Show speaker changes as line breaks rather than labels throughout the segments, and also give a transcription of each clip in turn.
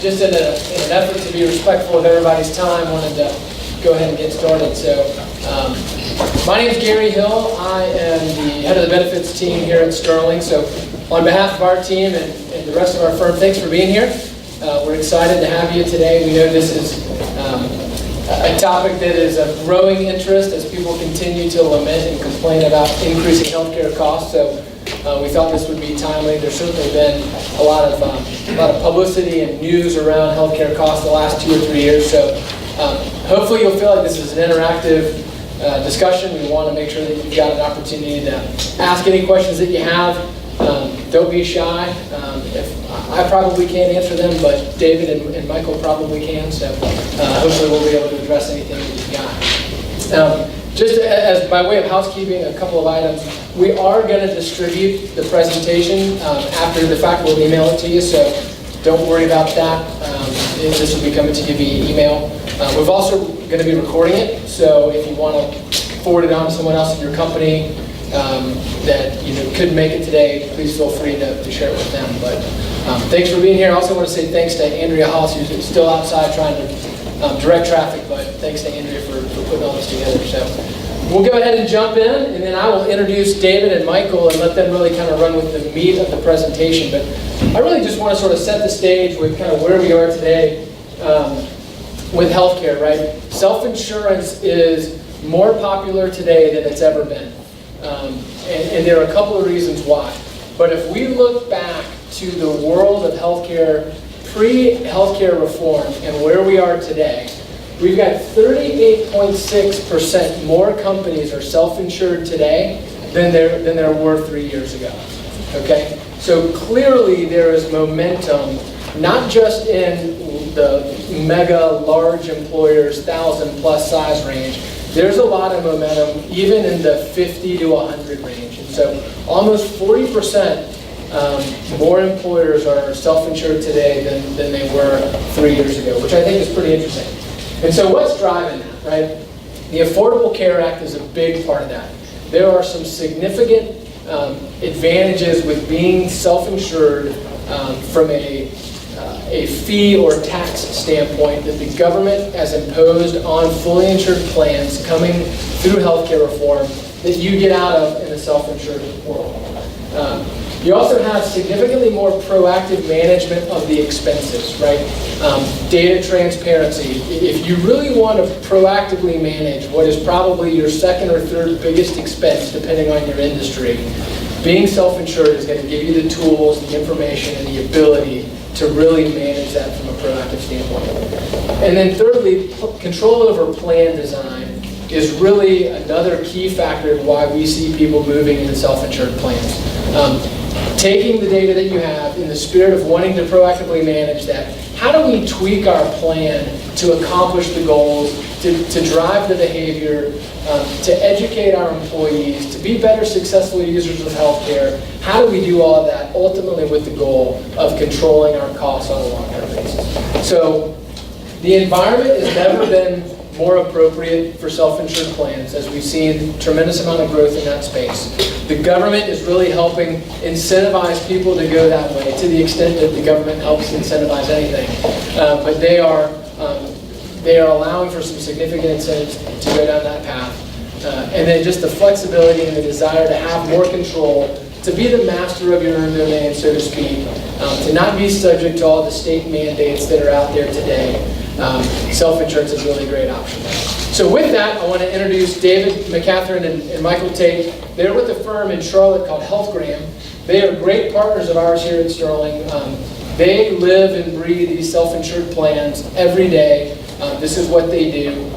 just in an effort to be respectful of everybody's time, wanted to go ahead and get started. So, my name is Gary Hill. I am the head of the benefits team here at Sterling. So, on behalf of our team and the rest of our firm, thanks for being here. We're excited to have you today. We know this is a topic that is of growing interest as people continue to lament and complain about increasing healthcare costs. So, we thought this would be timely. There's certainly been a lot of publicity and news around healthcare costs the last 2 or 3 years. So hopefully you'll feel like this is an interactive discussion. We want to make sure that you've got an opportunity to ask any questions that you have. Don't be shy. I probably can't answer them, but David and Michael probably can. So hopefully we'll be able to address anything that you've got. Just as by way of housekeeping, a couple of items. We are going to distribute the presentation after the fact. We'll email it to you, so don't worry about that. This will be coming to you via email. We're also going to be recording it, so if you want to forward it on to someone else in your company that couldn't make it today, please feel free to share it with them. But thanks for being here. I also want to say thanks to Andrea Hollis, who's still outside trying to direct traffic, but thanks to Andrea for putting all this together. So we'll go ahead and jump in, and then I will introduce David and Michael and let them really kind of run with the meat of the presentation. But I really just want to sort of set the stage with kind of where we are today with healthcare, right? Self-insurance is more popular today than it's ever been. And there are a couple of reasons why. But if we look back to the world of healthcare, pre-healthcare reform, and where we are today, we've got 38.6% more companies are self-insured today than there were 3 years ago. Okay? So clearly there is momentum, not just in the mega large employers, 1,000+ size range. There's a lot of momentum even in the 50 to 100 range. And so almost 40% more employers are self-insured today than they were 3 years ago, which I think is pretty interesting. And so what's driving that, right? The Affordable Care Act is a big part of that. There are some significant advantages with being self-insured from a fee or tax standpoint that the government has imposed on fully insured plans coming through healthcare reform that you get out of in the self-insured world. You also have significantly more proactive management of the expenses, right? Data transparency. If you really want to proactively manage what is probably your second or third biggest expense, depending on your industry, being self-insured is going to give you the tools, the information, and the ability to really manage that from a proactive standpoint. And then thirdly, control over plan design is really another key factor of why we see people moving into self-insured plans. Taking the data that you have in the spirit of wanting to proactively manage that, how do we tweak our plan to accomplish the goals, to drive the behavior, to educate our employees, to be better successful users of healthcare? How do we do all of that ultimately with the goal of controlling our costs on a long-term basis? So the environment has never been more appropriate for self-insured plans, as we've seen a tremendous amount of growth in that space. The government is really helping incentivize people to go that way, to the extent that the government helps incentivize anything. But they are allowing for some significant incentives to go down that path. And then just the flexibility and the desire to have more control, to be the master of your own domain, so to speak, to not be subject to all the state mandates that are out there today. Self-insurance is a really great option. So with that, I want to introduce David McCachern and Michael Tate. They're with a firm in Charlotte called Healthgram. They are great partners of ours here at Sterling. They live and breathe these self-insured plans every day. This is what they do.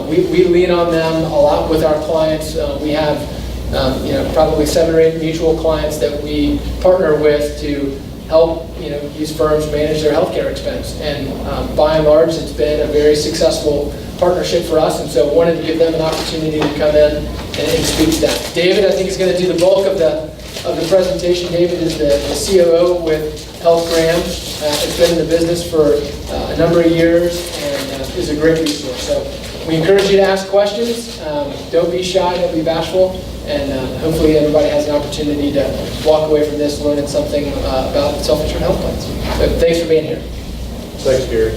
We lean on them a lot with our clients. We have probably 7 or 8 mutual clients that we partner with to help these firms manage their healthcare expense. And by and large, it's been a very successful partnership for us, and so wanted to give them an opportunity to come in and speak to that. David, I think, is going to do the bulk of the presentation. David is the COO with Healthgram. Has been in the business for a number of years and is a great resource. So we encourage you to ask questions. Don't be shy, don't be bashful, and hopefully everybody has an opportunity to walk away from this learning something about self-insured health plans. So thanks for being here.
Thanks, Gary.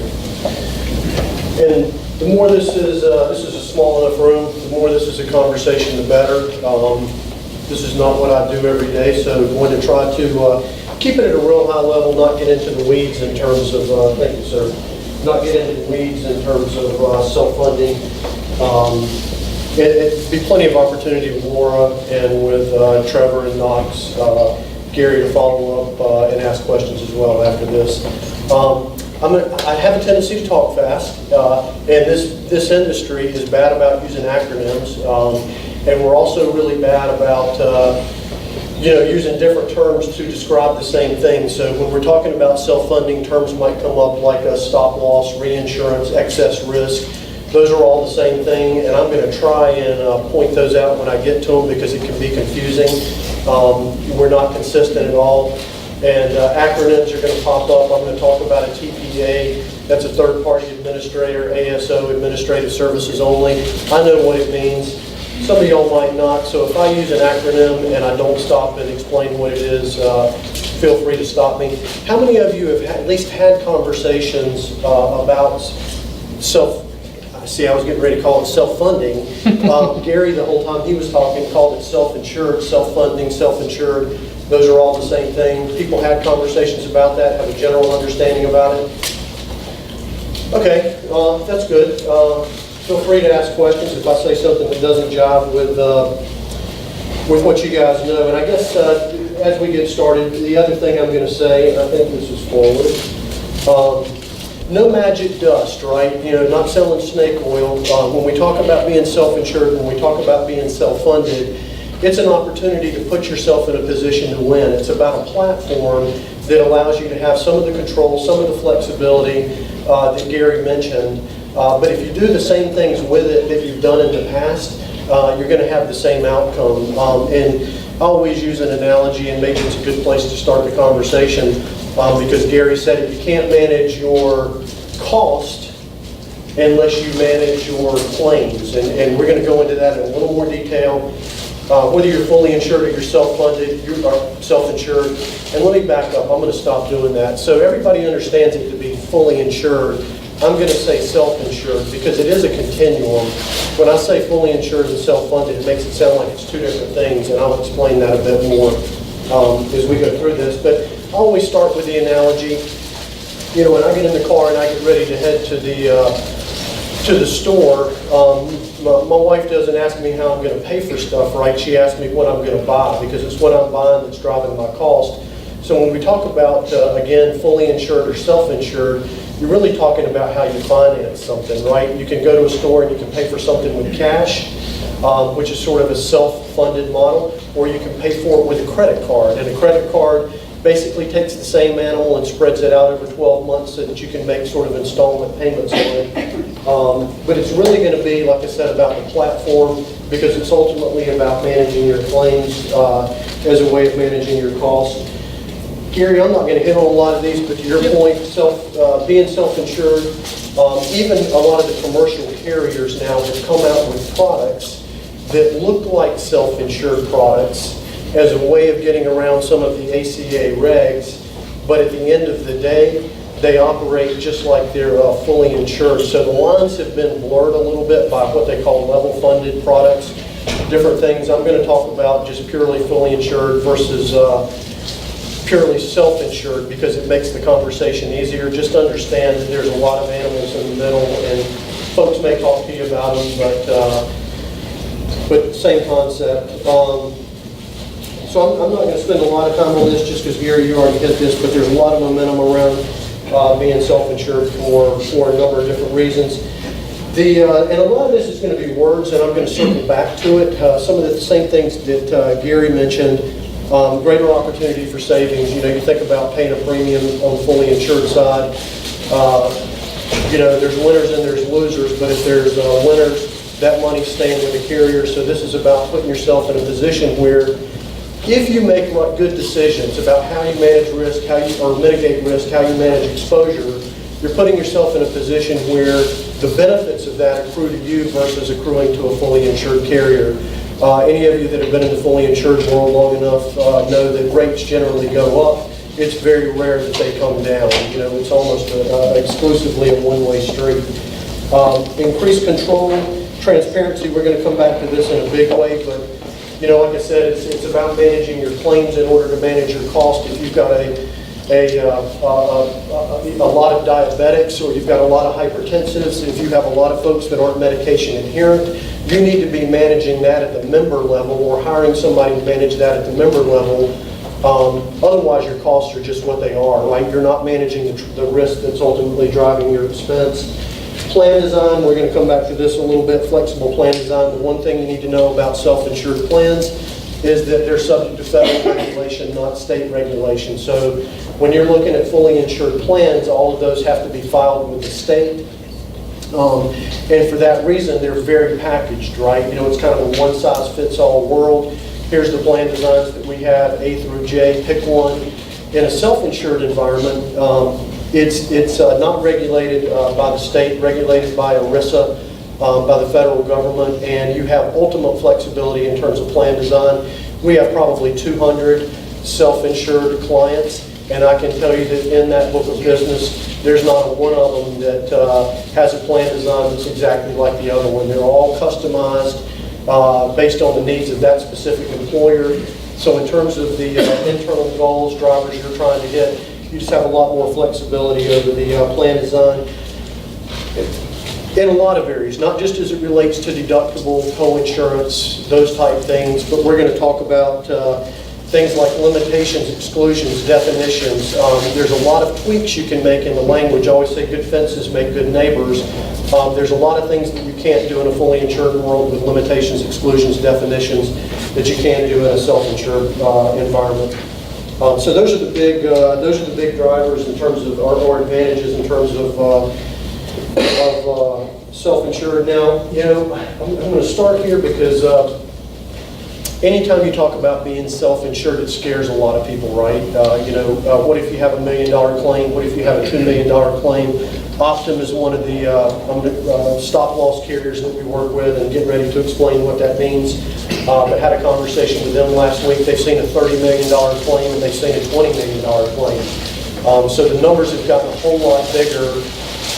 And the more this is a small enough room, the more this is a conversation, the better. This is not what I do every day, so I'm going to try to keep it at a real high level, not get into the weeds in terms of, thank you, sir, not get into the weeds in terms of self-funding. It'd be plenty of opportunity with Laura and with Trevor and Knox, Gary to follow up and ask questions as well after this. I have a tendency to talk fast, and this industry is bad about using acronyms, and we're also really bad about using different terms to describe the same thing. So when we're talking about self-funding, terms might come up like a stop loss, reinsurance, excess risk. Those are all the same thing, and I'm going to try and point those out when I get to them because it can be confusing. We're not consistent at all. And acronyms are going to pop up. I'm going to talk about a TPA. That's a third-party administrator, ASO, Administrative Services Only. I know what it means. Some of y'all might not. So if I use an acronym and I don't stop and explain what it is, feel free to stop me. How many of you have at least had conversations about I was getting ready to call it self-funding. Gary, the whole time he was talking, called it self-insured, self-funding, self-insured. Those are all the same thing. People had conversations about that, have a general understanding about it. Okay, that's good. Feel free to ask questions if I say something that doesn't jive with what you guys know. And I guess as we get started, the other thing I'm going to say, and I think this is forward, no magic dust, right? Not selling snake oil. When we talk about being self-insured, when we talk about being self-funded, it's an opportunity to put yourself in a position to win. It's about a platform that allows you to have some of the control, some of the flexibility that Gary mentioned. But if you do the same things with it that you've done in the past, you're going to have the same outcome. And I always use an analogy, and maybe it's a good place to start the conversation, because Gary said it, you can't manage your cost unless you manage your claims. And we're going to go into that in a little more detail. Whether you're fully insured or you're self-funded, you are self-insured. And let me back up. I'm going to stop doing that. So everybody understands it to be fully insured. I'm going to say self-insured because it is a continuum. When I say fully insured and self-funded, it makes it sound like it's two different things, and I'll explain that a bit more as we go through this. But I always start with the analogy. When I get in the car and I get ready to head to the store, my wife doesn't ask me how I'm going to pay for stuff, right? She asks me what I'm going to buy because it's what I'm buying that's driving my cost. So when we talk about, again, fully insured or self-insured, you're really talking about how you finance something, right? You can go to a store and you can pay for something with cash, which is sort of a self-funded model, or you can pay for it with a credit card. And a credit card basically takes the same animal and spreads it out over 12 months so that you can make sort of installment payments on it. But it's really going to be, like I said, about the platform because it's ultimately about managing your claims as a way of managing your costs. Gary, I'm not going to hit on a lot of these, but to your point, being self-insured, even a lot of the commercial carriers now have come out with products that look like self-insured products as a way of getting around some of the ACA regs, but at the end of the day, they operate just like they're fully insured. So the lines have been blurred a little bit by what they call level-funded products, different things. I'm going to talk about just purely fully insured versus purely self-insured because it makes the conversation easier. Just understand that there's a lot of animals in the middle, and folks may talk to you about them, but same concept. So I'm not going to spend a lot of time on this just because, Gary, you already hit this, but there's a lot of momentum around being self-insured for a number of different reasons. And a lot of this is going to be words, and I'm going to circle back to it. Some of the same things that Gary mentioned, greater opportunity for savings. You think about paying a premium on the fully insured side. There's winners and there's losers, but if there's winners, that money's staying with the carrier. So this is about putting yourself in a position where if you make good decisions about how you manage risk, or mitigate risk, how you manage exposure, you're putting yourself in a position where the benefits of that accrue to you versus accruing to a fully insured carrier. Any of you that have been in the fully insured world long enough know that rates generally go up it's very rare that they come down. You know, it's almost exclusively a one-way street. Increased control, transparency, we're going to come back to this in a big way, but you know, like I said, it's about managing your claims in order to manage your cost. If you've got a lot of diabetics, or you've got a lot of hypertensives, if you have a lot of folks that aren't medication adherent, you need to be managing that at the member level, or hiring somebody to manage that at the member level. Otherwise, your costs are just what they are, right? You're not managing the risk that's ultimately driving your expense. Plan design, we're going to come back to this a little bit. Flexible plan design. The one thing you need to know about self-insured plans is that they're subject to federal regulation, not state regulation. So when you're looking at fully insured plans, all of those have to be filed with the state. And for that reason, they're very packaged, right? You know, it's kind of a one-size-fits-all world. Here's the plan designs that we have, A through J, pick one. In a self-insured environment, it's not regulated by the state, regulated by ERISA, by the federal government, and you have ultimate flexibility in terms of plan design. We have probably 200 self-insured clients, and I can tell you that in that book of business, there's not one of them that has a plan design that's exactly like the other one. They're all customized based on the needs of that specific employer. So in terms of the internal goals, drivers you're trying to hit, you just have a lot more flexibility over the plan design in a lot of areas, not just as it relates to deductible, co-insurance, those type things, but we're going to talk about things like limitations, exclusions, definitions. There's a lot of tweaks you can make in the language. I always say good fences make good neighbors. There's a lot of things that you can't do in a fully insured world with limitations, exclusions, definitions that you can do in a self-insured environment. So those are the big drivers in terms of our advantages in terms of self-insured. Now, you know, I'm going to start here because anytime you talk about being self-insured, it scares a lot of people, right? You know, what if you have $1 million claim? What if you have a $2 million claim? Optum is one of the stop-loss carriers that we work with, and getting ready to explain what that means. But had a conversation with them last week. They've seen a $30 million claim, and they've seen a $20 million claim. So the numbers have gotten a whole lot bigger.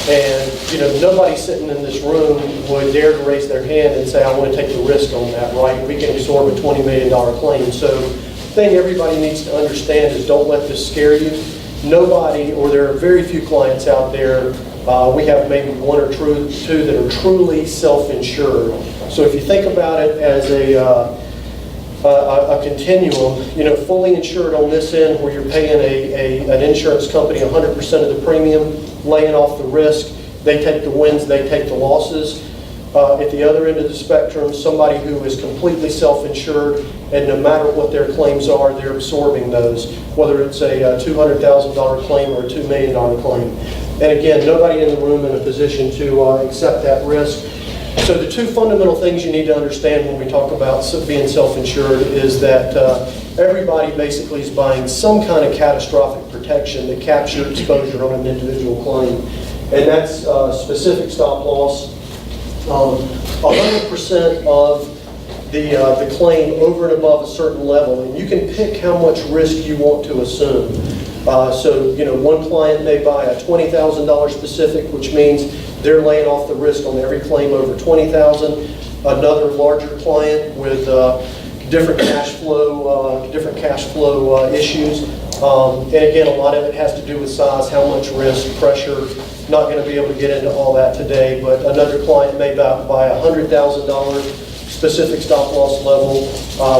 And, you know, nobody sitting in this room would dare to raise their hand and say, I want to take the risk on that, right? We can absorb a $20 million claim. So the thing everybody needs to understand is don't let this scare you. Nobody, or there are very few clients out there, we have maybe one or two that are truly self-insured. So if you think about it as a continuum, you know, fully insured on this end where you're paying an insurance company 100% of the premium, laying off the risk, they take the wins, they take the losses. At the other end of the spectrum, somebody who is completely self-insured, and no matter what their claims are, they're absorbing those, whether it's a $200,000 claim or a $2 million claim. And again, nobody in the room in a position to accept that risk. So the two fundamental things you need to understand when we talk about being self-insured is that everybody basically is buying some kind of catastrophic protection that captures exposure on an individual claim. And that's specific stop loss. 100% of the claim over and above a certain level, and you can pick how much risk you want to assume. So, you know, one client may buy a $20,000 specific, which means they're laying off the risk on every claim over $20,000. Another larger client with different cash flow issues. And again, a lot of it has to do with size, how much risk, pressure. Not going to be able to get into all that today, but another client may buy a $100,000 specific stop loss level.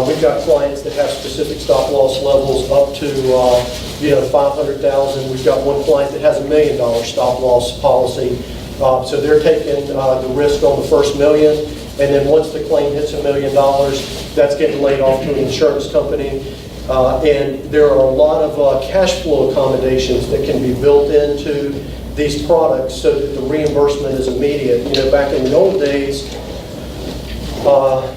We've got clients that have specific stop loss levels up to $500,000. We've got one client that has $1 million stop loss policy. So they're taking the risk on the first $1 million, and then once the claim hits $1 million, that's getting laid off to an insurance company. And there are a lot of cash flow accommodations that can be built into these products so that the reimbursement is immediate. You know, back in the old days,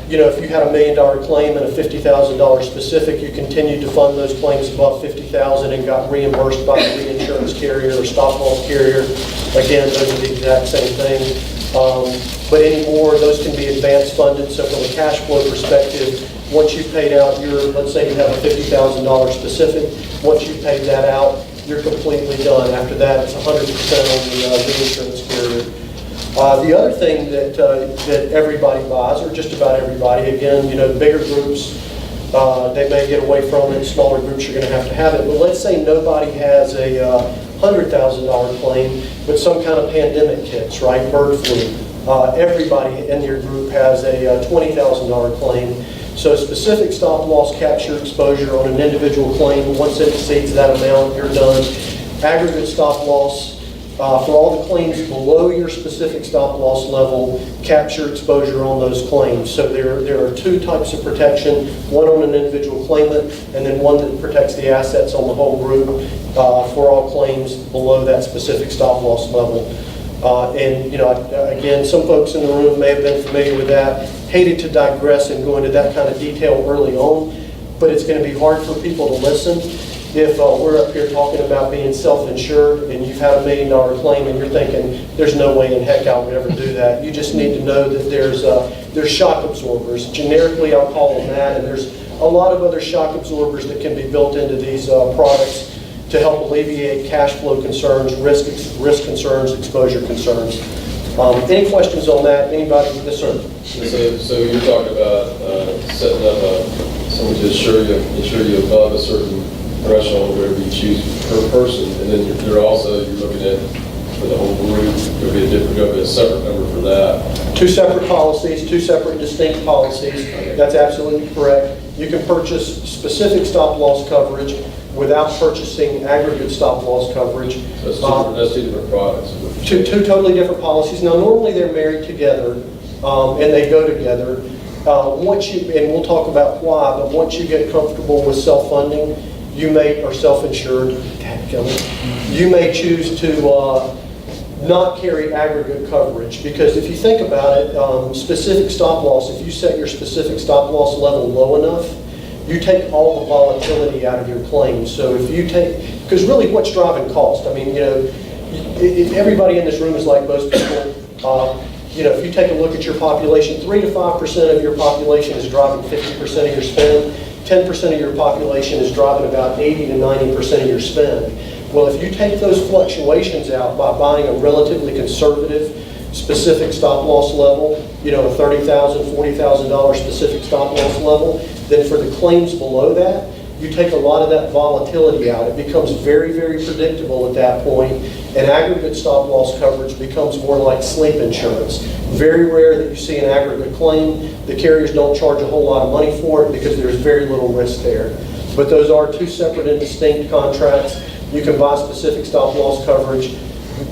if you had $1 million claim and a $50,000 specific, you continued to fund those claims above $50,000 and got reimbursed by the reinsurance carrier or stop loss carrier. Again, those are the exact same thing. But anymore, those can be advance funded. So from a cash flow perspective, Once you've paid out your, let's say you have a $50,000 specific, once you've paid that out, you're completely done. After that, it's 100% on the insurance carrier. The other thing that everybody buys, or just about everybody, again, bigger groups, they may get away from it. Smaller groups, you're going to have it. But let's say nobody has a $100,000 claim, but some kind of pandemic hits, right? Bird flu. Everybody in your group has a $20,000 claim. So specific stop loss capture exposure on an individual claim, once it exceeds that amount, you're done. Aggregate stop loss for all the claims below your specific stop loss level, capture exposure on those claims. So there are two types of protection, one on an individual claimant and then one that protects the assets on the whole group for all claims below that specific stop loss level. Again, some folks in the room may have been familiar with that. Hated to digress and go into that kind of detail early on, but it's going to be hard for people to listen if we're up here talking about being self-insured and you've had a $1 million claim and you're thinking, there's no way in heck I would ever do that. You just need to know that there's shock absorbers. Generically, I'll call them that, and there's a lot of other shock absorbers that can be built into these products to help alleviate cash flow concerns, risk concerns, exposure concerns. Any questions on that? Anybody? Yes, sir.
So you're talking about setting up someone to insure you above a certain threshold, whatever you choose per person, and then you're looking at for the whole group. There'll be a separate number for that.
Two separate policies, two separate distinct policies. That's absolutely correct. You can purchase specific stop loss coverage without purchasing aggregate stop loss coverage.
So that's two different products.
Two totally different policies. Now, normally they're married together and they go together. And we'll talk about why, but once you get comfortable with self-funding, or self-insured, you may choose to not carry aggregate coverage, because if you think about it, specific stop loss, if you set your specific stop loss level low enough, you take all the volatility out of your claim. So if you take, because really what's driving cost? I mean, everybody in this room is like most people. If you take a look at your population, 3 to 5% of your population is driving 50% of your spend. 10% of your population is driving about 80 to 90% of your spend. Well, if you take those fluctuations out by buying a relatively conservative specific stop loss level, a $30,000, $40,000 specific stop loss level, then for the claims below that, you take a lot of that volatility out. It becomes very, very predictable at that point, and aggregate stop loss coverage becomes more like sleep insurance. Very rare that you see an aggregate claim. The carriers don't charge a whole lot of money for it because there's very little risk there. But those are two separate and distinct contracts. You can buy specific stop loss coverage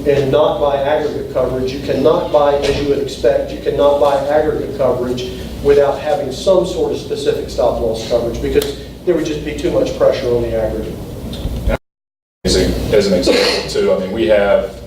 and not buy aggregate coverage. You cannot buy, as you would expect, you cannot buy aggregate coverage without having some sort of specific stop loss coverage, because there would just be too much pressure on the aggregate.
As an example too, I mean, we have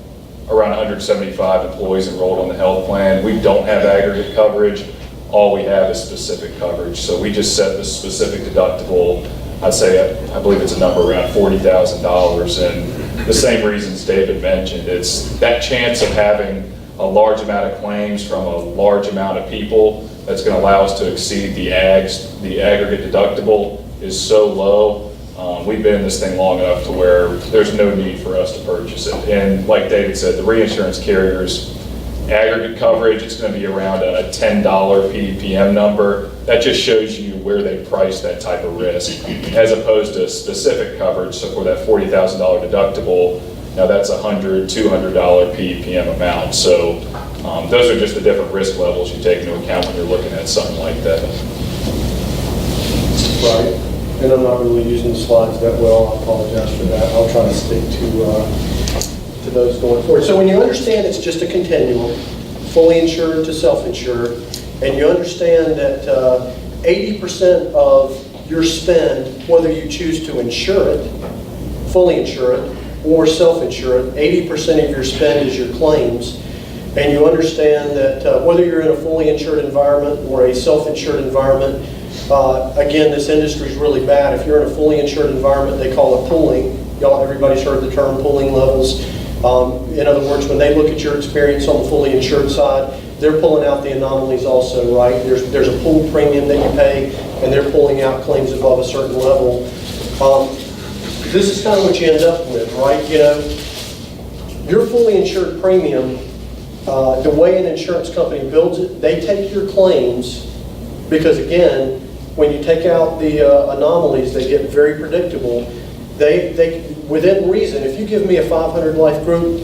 around 175 employees enrolled on the health plan. We don't have aggregate coverage. All we have is specific coverage. So we just set the specific deductible, I'd say, I believe it's a number around $40,000. And the same reasons David mentioned, it's that chance of having a large amount of claims from a large amount of people that's going to allow us to exceed the aggregate deductible is so low. We've been in this thing long enough to where there's no need for us to purchase it. And like David said, the reinsurance carriers, aggregate coverage, it's going to be around a $10 PPM number. That just shows you where they price that type of risk, as opposed to specific coverage. So for that $40,000 deductible, now that's $100, $200 PPM amount. So those are just the different risk levels you take into account when you're looking at something like that.
Right. And I'm not really using the slides that well. I apologize for that. I'll try to stick to those going forward. So when you understand it's just a continuum, fully insured to self-insured, and you understand that 80% of your spend, whether you choose to insure it, fully insure it, or self-insure it, 80% of your spend is your claims, and you understand that whether you're in a fully insured environment or a self-insured environment, again, this industry is really bad. If you're in a fully insured environment, they call it pooling. Everybody's heard the term pooling levels. In other words, when they look at your experience on the fully insured side, they're pulling out the anomalies also, right? There's a pool premium that you pay. and they're pulling out claims above a certain level. This is kind of what you end up with, right? You know, your fully insured premium, the way an insurance company builds it, they take your claims, because again, when you take out the anomalies, they get very predictable. They within reason, if you give me a 500 life group,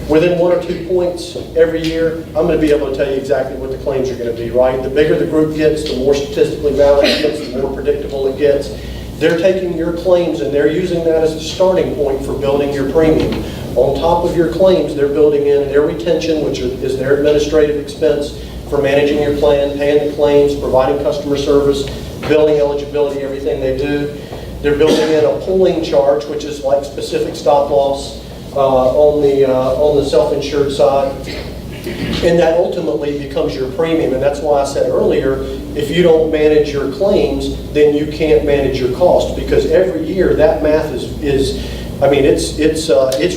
within 1 or 2 points every year, I'm going to be able to tell you exactly what the claims are going to be, right? The bigger the group gets, the more statistically valid it gets, the more predictable it gets. They're taking your claims and they're using that as a starting point for building your premium. On top of your claims, they're building in their retention, which is their administrative expense for managing your plan, paying the claims, providing customer service, billing eligibility, everything they do. They're building in a pooling charge, which is like specific stop loss on the self-insured side. And that ultimately becomes your premium. And that's why I said earlier, if you don't manage your claims, then you can't manage your cost, because every year that math is I mean, it's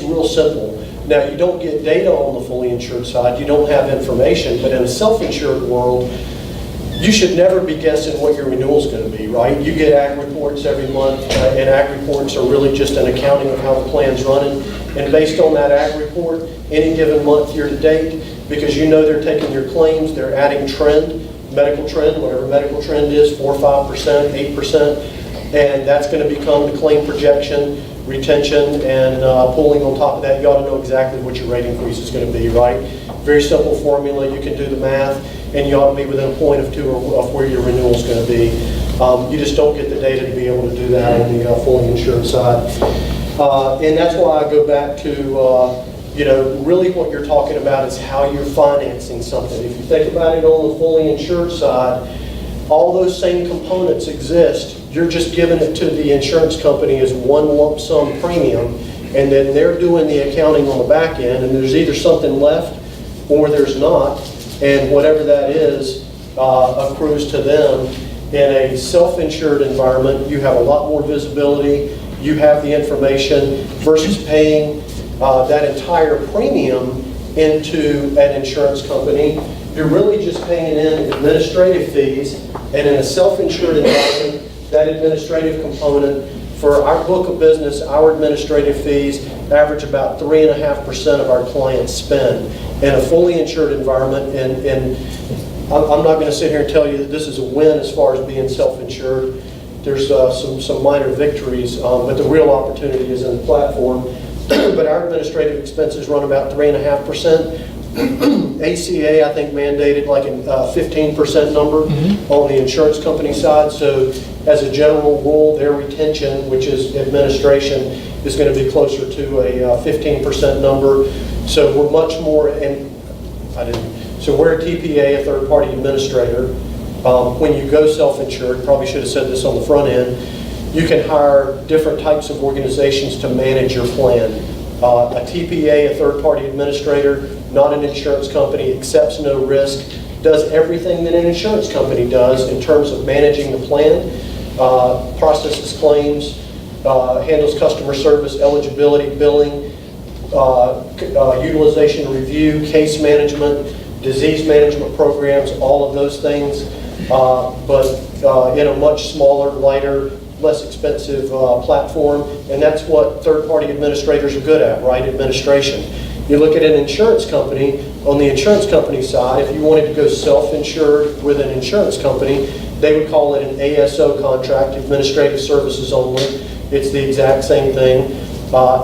real simple. Now, you don't get data on the fully insured side, you don't have information, but in a self-insured world, you should never be guessing what your renewal is going to be, right? You get ag reports every month, and ag reports are really just an accounting of how the plan's running. And based on that ag report, any given month, year to date, because you know they're taking your claims, they're adding trend, medical trend, whatever medical trend is, 4, 5%, 8%, and that's going to become the claim projection, retention, and pulling on top of that. You ought to know exactly what your rate increase is going to be, right? Very simple formula. You can do the math, and you ought to be within a point of 2 of where your renewal is going to be. You just don't get the data to be able to do that on the fully insured side. And that's why I go back to, you know, really what you're talking about is how you're financing something. If you think about it on the fully insured side, all those same components exist. You're just giving it to the insurance company as one lump sum premium, and then they're doing the accounting on the back end, and there's either something left or there's not, and whatever that is accrues to them. In a self-insured environment, you have a lot more visibility, you have the information, versus paying that entire premium into an insurance company. You're really just paying in administrative fees, and in a self-insured environment, that administrative component, for our book of business, our administrative fees average about 3.5% of our clients spend. In a fully insured environment, and I'm not going to sit here and tell you that this is a win as far as being self-insured. There's some minor victories, but the real opportunity is in the platform. But our administrative expenses run about 3.5%. ACA, I think, mandated like a 15% number on the insurance company side. So as a general rule, their retention, which is administration, is going to be closer to a 15% number. So we're much more, so we're a TPA, a third-party administrator. When you go self-insured, probably should have said this on the front end, you can hire different types of organizations to manage your plan. A TPA, a third-party administrator, not an insurance company, accepts no risk, does everything that an insurance company does in terms of managing the plan, processes claims, handles customer service, eligibility, billing, utilization review, case management, disease management programs, all of those things, but in a much smaller, lighter, less expensive platform, and that's what third-party administrators are good at, right? Administration. You look at an insurance company, on the insurance company side, if you wanted to go self-insured with an insurance company, they would call it an ASO contract, administrative services only. It's the exact same thing,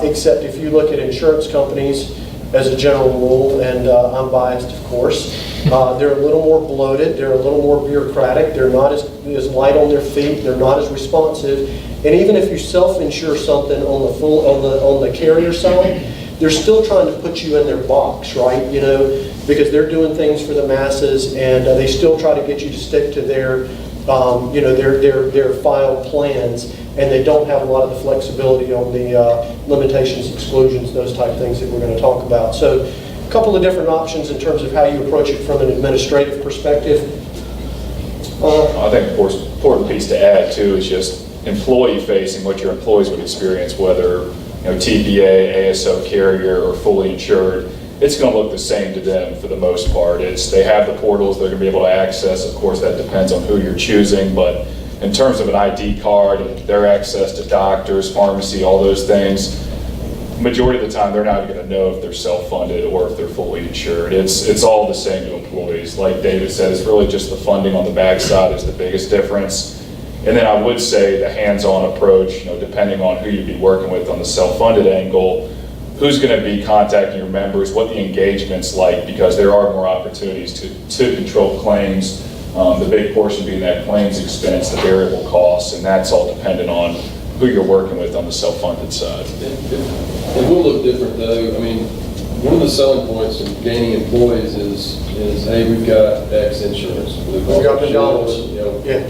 except if you look at insurance companies as a general rule, and I'm biased, of course, they're a little more bloated, they're a little more bureaucratic, they're not as light on their feet, they're not as responsive, and even if you self-insure something on the carrier side, they're still trying to put you in their box, right? You know, because they're doing things for the masses, and they still try to get you to stick to their, you know, their filed plans, and they don't have a lot of the flexibility on the limitations, exclusions, those type of things that we're going to talk about. So a couple of different options in terms of how you approach it from an administrative perspective.
I think the most important piece to add too is just employee facing, what your employees would experience, whether TPA, ASO carrier, or fully insured. It's going to look the same to them for the most part. They have the portals they're going to be able to access. Of course, that depends on who you're choosing, but in terms of an ID card and their access to doctors, pharmacy, all those things, majority of the time, they're not going to know if they're self-funded or if they're fully insured. It's all the same to employees. Like David said, it's really just the funding on the backside is the biggest difference. And then I would say the hands-on approach, depending on who you'd be working with on the self-funded angle, who's going to be contacting your members, what the engagement's like, because there are more opportunities to control claims. The big portion being that claims expense, the variable costs, and that's all dependent on who you're working with on the self-funded side.
It will look different though. I mean, one of the selling points of gaining employees is hey, we've got X insurance. We've
got McDonald's.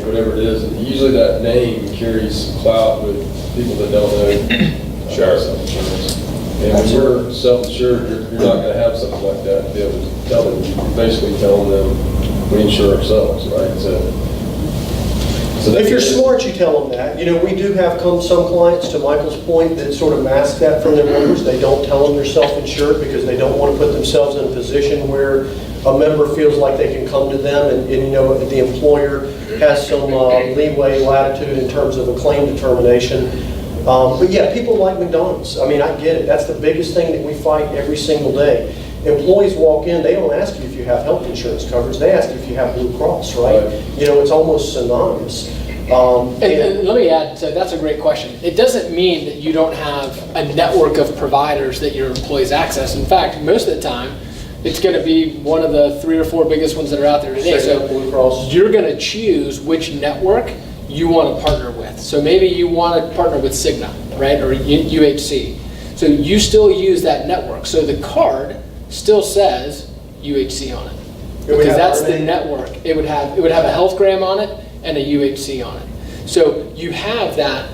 Whatever it is. And usually that name carries clout with people that don't know
Sure.
self-insurance. And when you're self-insured, you're not going to have something like that to be able to tell them. You're basically telling them we insure ourselves, right? So
If you're smart, you tell them that. We do have some clients, to Michael's point, that sort of mask that from their members. They don't tell them they're self-insured because they don't want to put themselves in a position where a member feels like they can come to them and the employer has some leeway, latitude in terms of a claim determination. But yeah, people like McDonald's. I mean, I get it. That's the biggest thing that we fight every single day. Employees walk in, they don't ask you if you have health insurance coverage. They ask you if you have Blue Cross, right? It's almost synonymous.
And let me add, so that's a great question. It doesn't mean that you don't have a network of providers that your employees access. In fact, most of the time, it's going to be one of the 3 or 4 biggest ones that are out there today. So
Blue Cross.
You're going to choose which network you want to partner with. So maybe you want to partner with Cigna, right, or UHC. So you still use that network. So the card still says UHC on it, because that's the network. It would have a Healthgram on it and a UHC on it. So you have that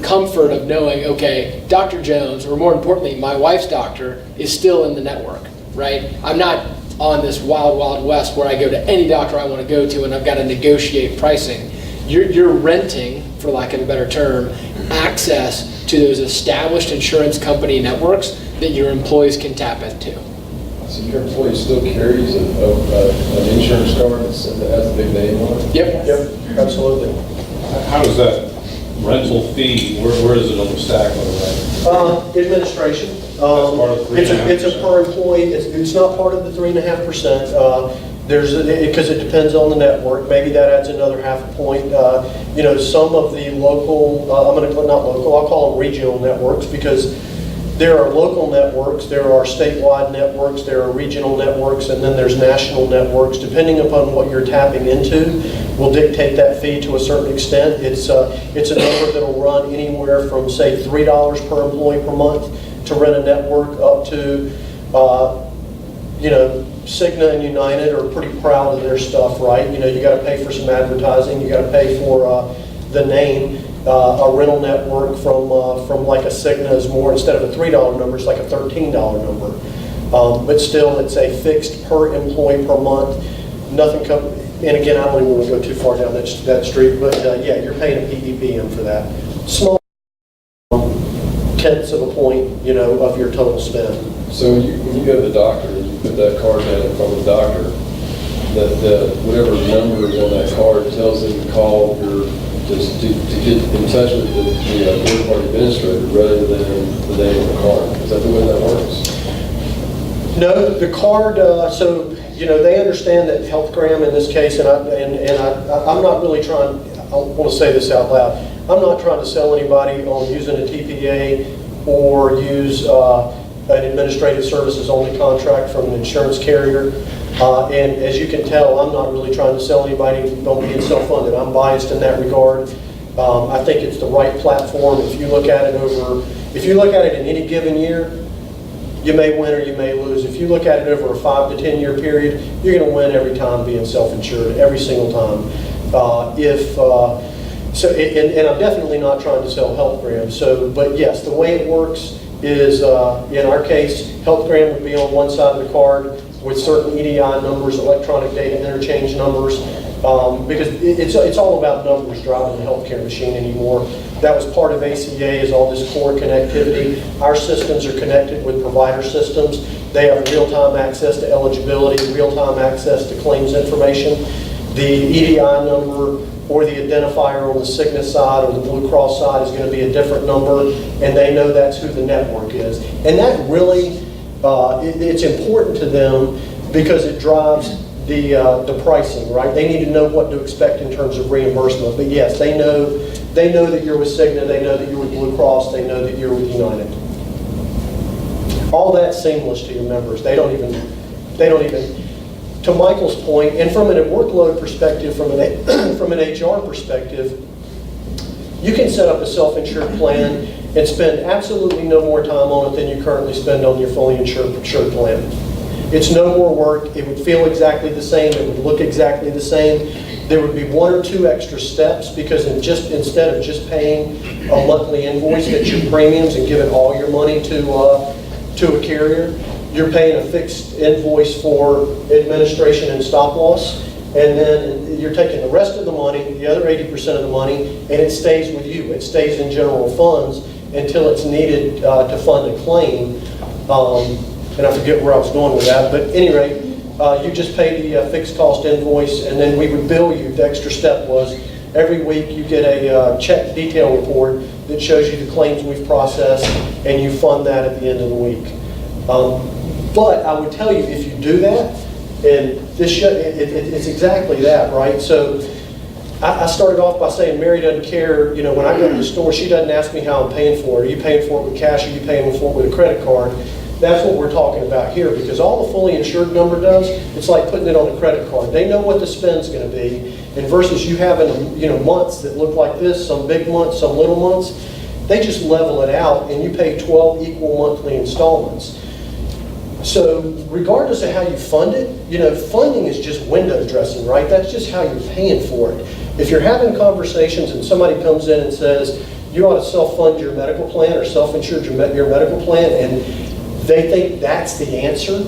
comfort of knowing, okay, Dr. Jones, or more importantly, my wife's doctor, is still in the network, right? I'm not on this wild, wild west where I go to any doctor I want to go to and I've got to negotiate pricing. You're renting, for lack of a better term, access to those established insurance company networks that your employees can tap into.
So your employee still carries an insurance card that has a big name on it?
Yep, absolutely.
How does that rental fee, where is it on the stack of that?
Administration.
part of the 3.5%.
It's a per employee. It's not part of the 3.5%. Because it depends on the network. Maybe that adds another half a point. Some of the local, not local, I'll call them regional networks, because there are local networks, there are statewide networks, there are regional networks, and then there's national networks. Depending upon what you're tapping into will dictate that fee to a certain extent. It's a number that'll run anywhere from, say, $3 per employee per month to rent a network up to, Cigna and United are pretty proud of their stuff, right? You got to pay for some advertising, you got to pay for the name. A rental network from like a Cigna is more, instead of a $3 number, it's like a $13 number. But still, it's a fixed per employee per month. And again, I don't even want to go too far down that street, but yeah, you're paying a PEPM for that. Small tenths of a point, of your total spend.
So when you go to the doctor and you put that card down in front of the doctor, that whatever number is on that card tells them to call to get in touch with the third-party administrator rather than the name of the card. Is that the way that works?
No, the card. They understand that Healthgram in this case, and I'm not really trying. I want to say this out loud. I'm not trying to sell anybody on using a TPA or use an administrative services only contract from an insurance carrier. And as you can tell, I'm not really trying to sell anybody on being self-funded. I'm biased in that regard. I think it's the right platform. If you look at it in any given year, you may win or you may lose. If you look at it over a 5 to 10 year period, you're going to win every time being self-insured, every single time. And I'm definitely not trying to sell Healthgram. But yes, the way it works is, in our case, Healthgram would be on one side of the card with certain EDI numbers, electronic data interchange numbers, because it's all about numbers driving the healthcare machine anymore. That was part of ACA, is all this core connectivity. Our systems are connected with provider systems. They have real-time access to eligibility, real-time access to claims information. The EDI number or the identifier on the Cigna side or the Blue Cross side is going to be a different number, and they know that's who the network is. And that really, it's important to them because it drives the pricing, right? They need to know what to expect in terms of reimbursement. But yes, they know that you're with Cigna, they know that you're with Blue Cross, they know that you're with United. All that's seamless to your members. They don't even, to Michael's point, and from a workload perspective, from an HR perspective, you can set up a self-insured plan and spend absolutely no more time on it than you currently spend on your fully insured plan. It's no more work. It would feel exactly the same. It would look exactly the same. There would be one or two extra steps because instead of just paying a monthly invoice, get your premiums and giving all your money to a carrier, you're paying a fixed invoice for administration and stop loss, and then you're taking the rest of the money, the other 80% of the money, and it stays with you. It stays in general funds until it's needed to fund a claim. And I forget where I was going with that, but at any rate, you just pay the fixed cost invoice, and then we would bill you. The extra step was every week you get a check detail report that shows you the claims we've processed, and you fund that at the end of the week. But I would tell you, if you do that, and it's exactly that, right? So I started off by saying Mary doesn't care. You know, when I go to the store, she doesn't ask me how I'm paying for it. Are you paying for it with cash? Are you paying for it with a credit card? That's what we're talking about here, because all the fully insured number does, it's like putting it on a credit card. They know what the spend's going to be, and versus you having months that look like this, some big months, some little months, they just level it out, and you pay 12 equal monthly installments. So regardless of how you fund it, funding is just window dressing, right? That's just how you're paying for it. If you're having conversations and somebody comes in and says, you ought to self-fund your medical plan or self-insure your medical plan, and they think that's the answer,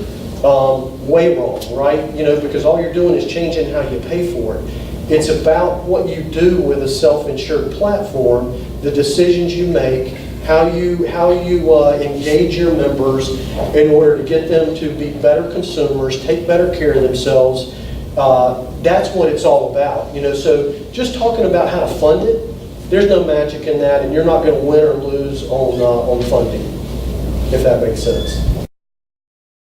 way wrong, right? Because all you're doing is changing how you pay for it. It's about what you do with a self-insured platform, the decisions you make, how you engage your members in order to get them to be better consumers, take better care of themselves. That's what it's all about. So just talking about how to fund it, there's no magic in that, and you're not going to win or lose on funding, if that makes sense.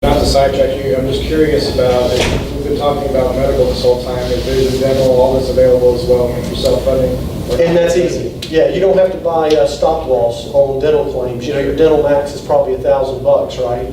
Not to sidetrack you, I'm just curious about, we've been talking about medical this whole time, if there's a dental, all that's available as well for self-funding.
And that's easy. Yeah, you don't have to buy stop loss on dental claims. Your dental max is probably $1,000, right?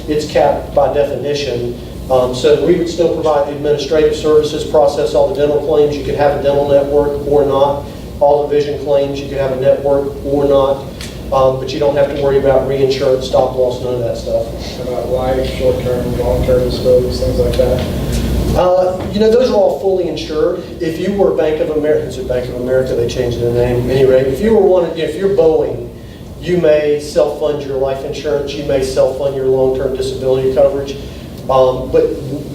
It's capped by definition. So we would still provide the administrative services, process all the dental claims. You could have a dental network or not. All the vision claims, you could have a network or not. But you don't have to worry about reinsurance, stop loss, none of that stuff.
How about life, short-term, long-term disabilities, things like that?
Those are all fully insured. If you were Bank of America, they changed their name. Anyway, if you're Boeing, you may self-fund your life insurance, you may self-fund your long-term disability coverage, but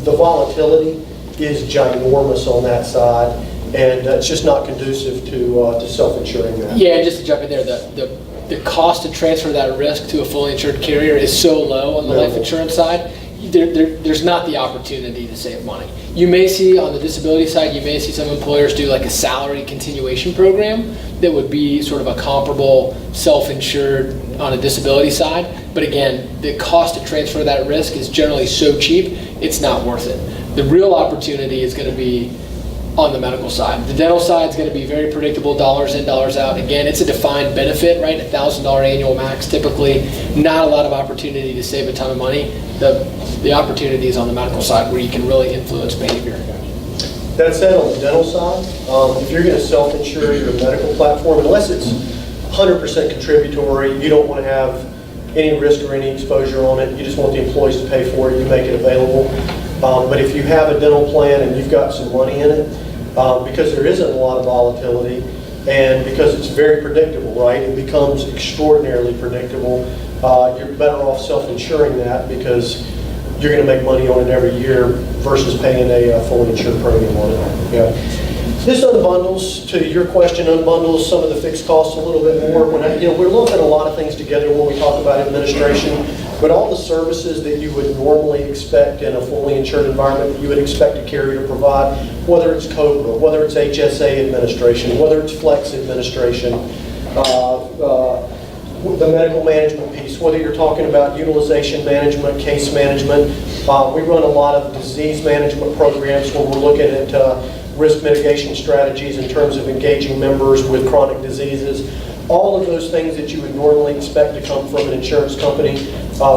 the volatility is ginormous on that side, and it's just not conducive to self-insuring that.
Yeah, and just to jump in there, the cost to transfer that risk to a fully insured carrier is so low on the life insurance side. There's not the opportunity to save money. You may see on the disability side, you may see some employers do like a salary continuation program that would be sort of a comparable self-insured on a disability side. But again, the cost to transfer that risk is generally so cheap, it's not worth it. The real opportunity is going to be on the medical side. The dental side is going to be very predictable, dollars in, dollars out. Again, it's a defined benefit, right? $1,000 annual max, typically. Not a lot of opportunity to save a ton of money. The opportunity is on the medical side where you can really influence behavior.
That said, on the dental side, if you're going to self-insure your medical platform, unless it's 100% contributory, you don't want to have any risk or any exposure on it, you just want the employees to pay for it, you make it available. But if you have a dental plan and you've got some money in it, because there isn't a lot of volatility, and because it's very predictable, right? It becomes extraordinarily predictable. You're better off self-insuring that because you're going to make money on it every year versus paying a fully insured premium on it. Yeah. This unbundles, to your question, unbundles some of the fixed costs a little bit more. We're lumping a lot of things together when we talk about administration. But all the services that you would normally expect in a fully insured environment, that you would expect a carrier to provide, whether it's COBRA, whether it's HSA administration, whether it's Flex administration, the medical management piece, whether you're talking about utilization management, case management. We run a lot of disease management programs where we're looking at risk mitigation strategies in terms of engaging members with chronic diseases. All of those things that you would normally expect to come from an insurance company,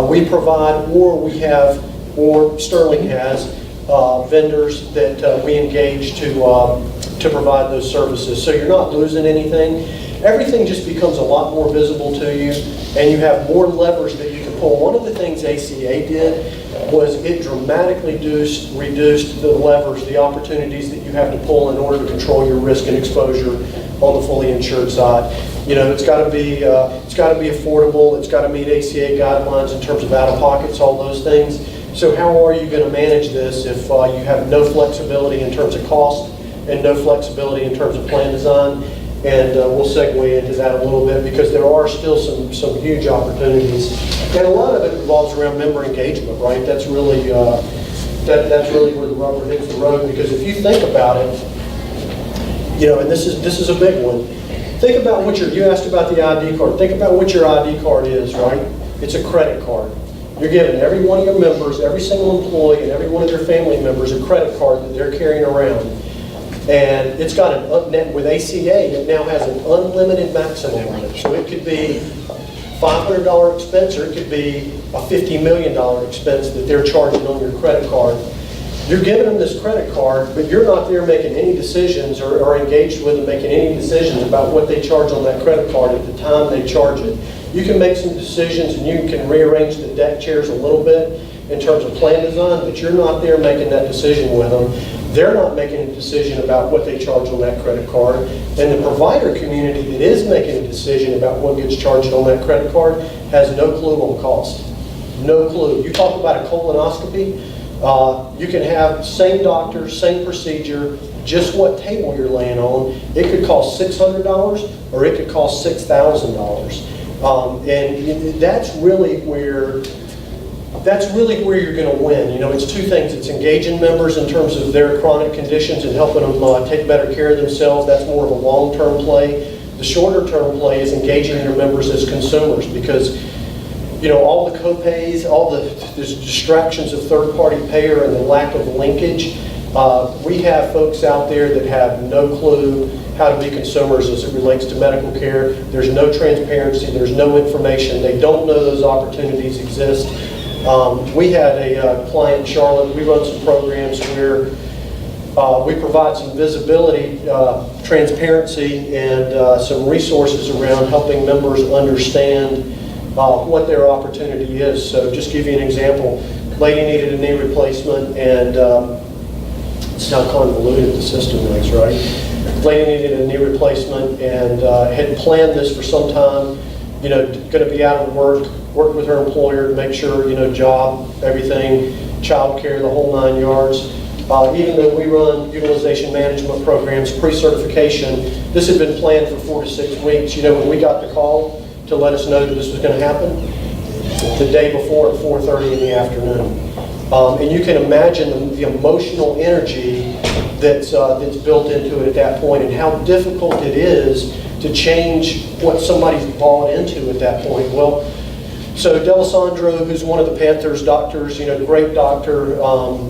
we provide, or we have, or Sterling has, vendors that we engage to provide those services. So you're not losing anything. Everything just becomes a lot more visible to you, and you have more levers that you can pull. One of the things ACA did was it dramatically reduced the levers, the opportunities that you have to pull in order to control your risk and exposure on the fully insured side. You know, it's got to be affordable. It's got to meet ACA guidelines in terms of out-of-pockets, all those things. So how are you going to manage this if you have no flexibility in terms of cost and no flexibility in terms of plan design? And we'll segue into that a little bit because there are still some huge opportunities. And a lot of it revolves around member engagement, right? That's really, that's really where the rubber hits the road, because if you think about it, you know, and this is a big one. Think about what you asked about the ID card. Think about what your ID card is, right? It's a credit card. You're giving every one of your members, every single employee, and every one of their family members a credit card that they're carrying around. And it's got with ACA, it now has an unlimited maximum on it. So it could be a $500 expense, or it could be a $50 million expense that they're charging on your credit card. You're giving them this credit card, but you're not there making any decisions or engaged with them making any decisions about what they charge on that credit card at the time they charge it. You can make some decisions and you can rearrange the deck chairs a little bit in terms of plan design, but you're not there making that decision with them. They're not making a decision about what they charge on that credit card. And the provider community that is making a decision about what gets charged on that credit card has no clue on cost. No clue. You talk about a colonoscopy, you can have same doctor, same procedure, just what table you're laying on. It could cost $600 or it could cost $6,000. And that's really where you're going to win. You know, it's two things. It's engaging members in terms of their chronic conditions and helping them take better care of themselves. That's more of a long-term play. The shorter-term play is engaging your members as consumers, because, you know, all the co-pays, all the distractions of third-party payer and the lack of linkage. We have folks out there that have no clue how to be consumers as it relates to medical care. There's no transparency. There's no information. They don't know those opportunities exist. We had a client in Charlotte. We run some programs where we provide some visibility, transparency, and some resources around helping members understand what their opportunity is. So just give you an example. Lady needed a knee replacement, and it's how convoluted the system is, right? Lady needed a knee replacement and had planned this for some time, you know, going to be out of work, worked with her employer to make sure, you know, job, everything, child care, the whole 9 yards. Even though we run utilization management programs, pre-certification, this had been planned for 4 to 6 weeks. You know, when we got the call to let us know that this was going to happen, the day before at 4:30 in the afternoon. And you can imagine the emotional energy that's built into it at that point, and how difficult it is to change what somebody's bought into at that point. Well, so D'Alessandro, who's one of the Panthers doctors, you know, great doctor,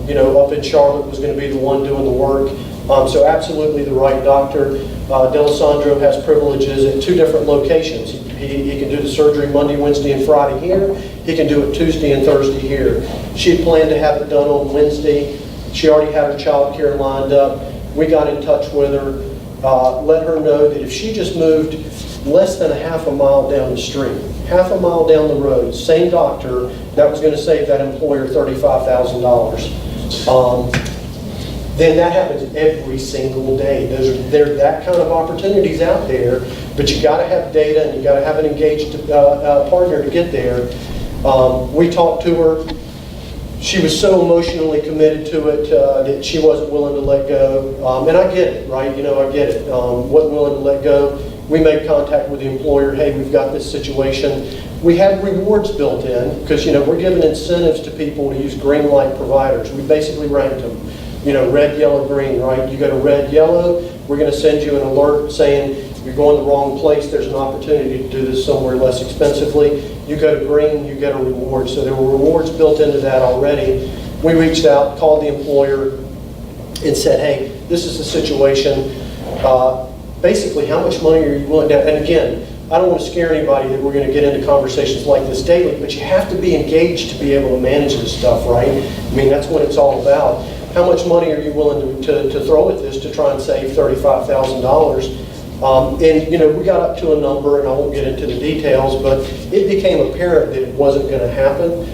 you know, up in Charlotte, was going to be the one doing the work. So absolutely the right doctor. D'Alessandro has privileges at 2 different locations. He can do the surgery Monday, Wednesday, and Friday here. He can do it Tuesday and Thursday here. She had planned to have it done on Wednesday. She already had her child care lined up. We got in touch with her, let her know that if she just moved less than a half a mile down the street, half a mile down the road, same doctor, that was going to save that employer $35,000. Then that happens every single day. There are that kind of opportunities out there, but you got to have data and you got to have an engaged partner to get there. We talked to her. She was so emotionally committed to it that she wasn't willing to let go. And I get it, right? You know, I get it. Wasn't willing to let go. we made contact with the employer, hey, we've got this situation. We had rewards built in, because, you know, we're giving incentives to people to use green light providers. We basically ranked them, you know, red, yellow, green, right? You go to red, yellow, we're going to send you an alert saying you're going the wrong place, there's an opportunity to do this somewhere less expensively. You go to green, you get a reward. So there were rewards built into that already. We reached out, called the employer, and said, hey, this is the situation. Basically, how much money are you willing to, and again, I don't want to scare anybody that we're going to get into conversations like this daily, but you have to be engaged to be able to manage this stuff, right? I mean, that's what it's all about. How much money are you willing to throw at this to try and save $35,000? And, you know, we got up to a number, and I won't get into the details, but it became apparent that it wasn't going to happen.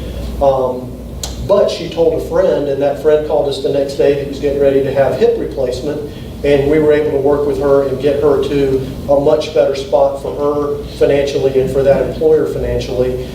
But she told a friend, and that friend called us the next day that he was getting ready to have hip replacement, and we were able to work with her and get her to a much better spot for her financially and for that employer financially.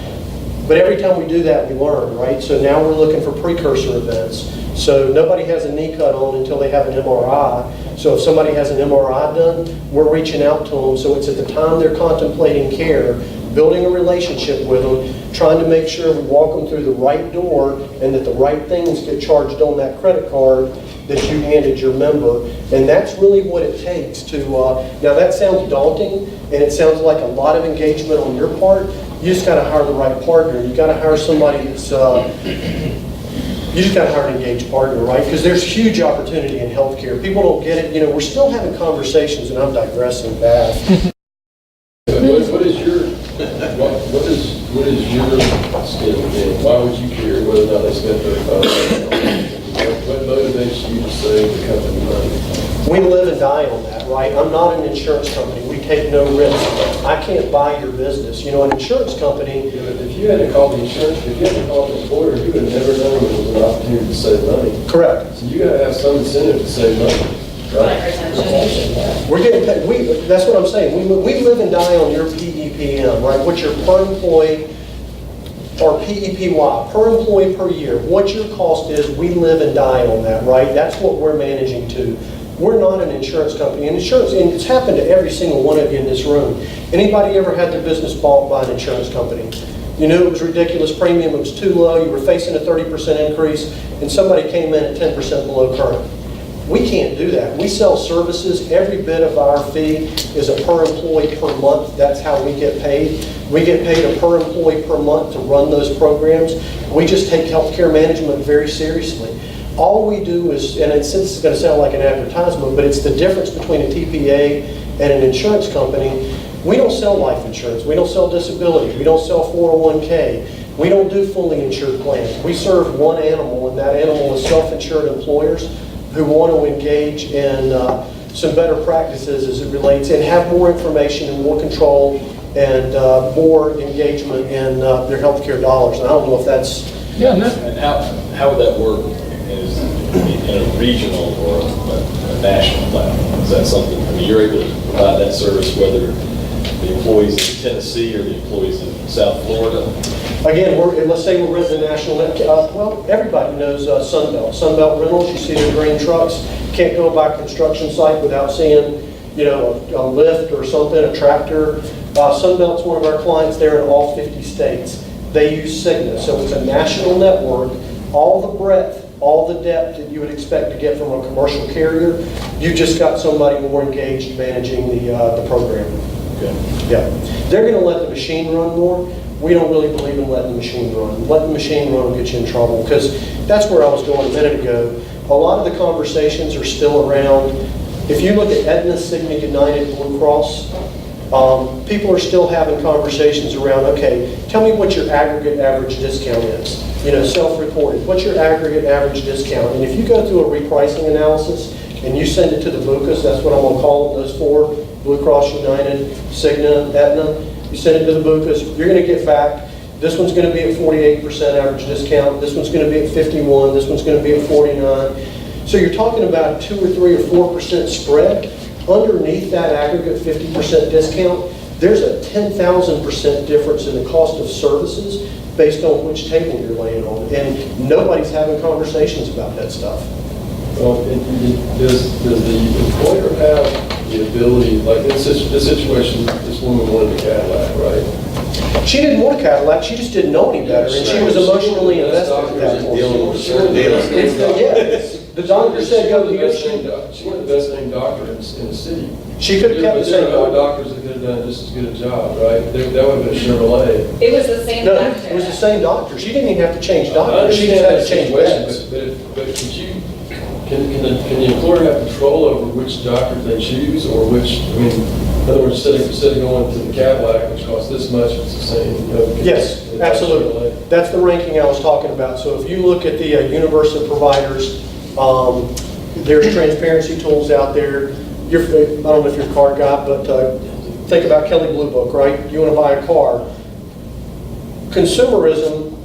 But every time we do that, we learn, right? So now we're looking for precursor events. So nobody has a knee cut on until they have an MRI. So if somebody has an MRI done, we're reaching out to them. So it's at the time they're contemplating care, building a relationship with them, trying to make sure we walk them through the right door and that the right things get charged on that credit card that you handed your member. And that's really what it takes to, now that sounds daunting and it sounds like a lot of engagement on your part. You just got to hire the right partner. You got to hire somebody that's, you just got to hire an engaged partner, right? Because there's huge opportunity in healthcare. People don't get it. You know, we're still having conversations, and I'm digressing bad.
What is your skin in the game? Why would you care whether or not they spend $35,000? What motivates you to save the company money?
We live and die on that, right? I'm not an insurance company. We take no risk. I can't buy your business. You know, an insurance company.
Yeah, but if you had to call the insurance, if you had to call the employer, you would have never known there was an opportunity to save money.
Correct.
So you got to have some incentive to save money. Right?
We're getting paid. That's what I'm saying. We live and die on your PEPM, right? What's your per employee or PEPY, per employee per year. What your cost is, we live and die on that, right? That's what we're managing to. We're not an insurance company. And insurance, and it's happened to every single one of you in this room. Anybody ever had their business bought by an insurance company? You knew it was ridiculous premium, it was too low, you were facing a 30% increase, and somebody came in at 10% below current. We can't do that. We sell services. Every bit of our fee is a per employee per month. That's how we get paid. We get paid a per employee per month to run those programs. We just take healthcare management very seriously. All we do is, and since it's going to sound like an advertisement, but it's the difference between a TPA and an insurance company. We don't sell life insurance. We don't sell disability. We don't sell 401k. We don't do fully insured plans. We serve one animal, and that animal is self-insured employers who want to engage in some better practices as it relates and have more information and more control and more engagement in their healthcare dollars. And I don't know if that's...
Yeah, no. And how would that work in a regional or a national platform? Is that something, I mean, you're able to provide that service whether the employees in Tennessee or the employees in South Florida?
Again, let's say we're renting a national, well, everybody knows Sunbelt. Sunbelt Rentals, you see their green trucks. Can't go by a construction site without seeing, you know, a lift or something, a tractor. Sunbelt's one of our clients there in all 50 states. They use Cigna, so it's a national network. All the breadth, all the depth that you would expect to get from a commercial carrier, you just got somebody more engaged managing the program.
Okay.
Yeah. They're going to let the machine run more. We don't really believe in letting the machine run. Letting the machine run will get you in trouble, because that's where I was going a minute ago. A lot of the conversations are still around. If you look at Aetna, Cigna, United, Blue Cross, people are still having conversations around, okay, tell me what your aggregate average discount is. You know, self-reported. What's your aggregate average discount? And if you go through a repricing analysis and you send it to the BUCAs, that's what I'm going to call them, those four, Blue Cross, United, Cigna, Aetna, you send it to the BUCAs, you're going to get back, this one's going to be at 48% average discount, this one's going to be at 51, this one's going to be at 49. So you're talking about 2 or 3 or 4% spread. Underneath that aggregate 50% discount, there's a 10,000% difference in the cost of services based on which table you're laying on. And nobody's having conversations about that stuff.
Well, does the employer have the ability, like in this situation, this woman wanted a Cadillac, right?
She didn't want a Cadillac, she just didn't know any better, and she was emotionally invested at that point. Yeah, the doctor said, go to your
She wanted the best named doctor in the city.
She could have kept the same
There are
doctor.
doctors that could have done just as good a job, right? That would have been a Chevrolet.
It was the same
No,
doctor.
it was the same doctor. She didn't even have to change
I
doctors. She
understand
just had
that
to change
situation,
beds.
but could you, can the employer have control over which doctor they choose, or which, I mean, in other words, instead of going to the Cadillac, which costs this much, it's the same, you know?
Yes, absolutely. That's the ranking I was talking about. So if you look at the universe of providers, there's transparency tools out there. I don't know if you're a car guy, but think about Kelley Blue Book, right? You want to buy a car. Consumerism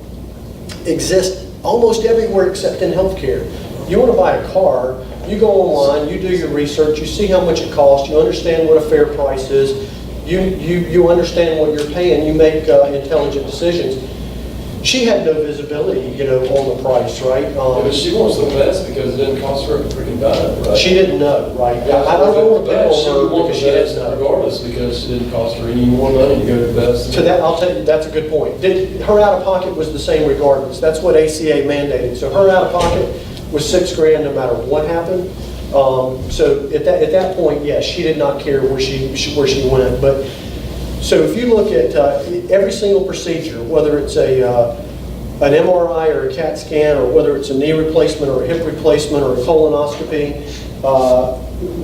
exists almost everywhere except in healthcare. You want to buy a car, you go online, you do your research, you see how much it costs, you understand what a fair price is, you understand what you're paying, you make intelligent decisions. She had no visibility, on the price, right?
Yeah, but she wants the best because it didn't cost her a freaking dime, right?
She didn't know, right? I don't want to pick
She
on her
wanted
because
the
she
best
didn't know.
regardless, because it didn't cost her any more money to go to the best.
To that, I'll tell you, that's a good point. Her out-of-pocket was the same regardless. That's what ACA mandated. So her out-of-pocket was $6,000 no matter what happened. So at that point, yes, she did not care where she went. But so if you look at every single procedure, whether it's an MRI or a CAT scan, or whether it's a knee replacement or a hip replacement or a colonoscopy,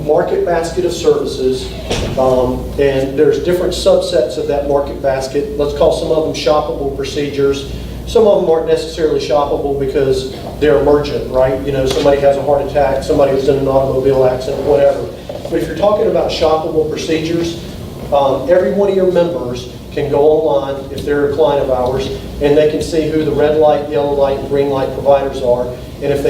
market basket of services, and there's different subsets of that market basket. Let's call some of them shoppable procedures. Some of them aren't necessarily shoppable because they're emergent, right? Somebody has a heart attack, somebody was in an automobile accident, whatever. But if you're talking about shoppable procedures, every one of your members can go online, if they're a client of ours, and they can see who the red light, yellow light, and green light providers are. And if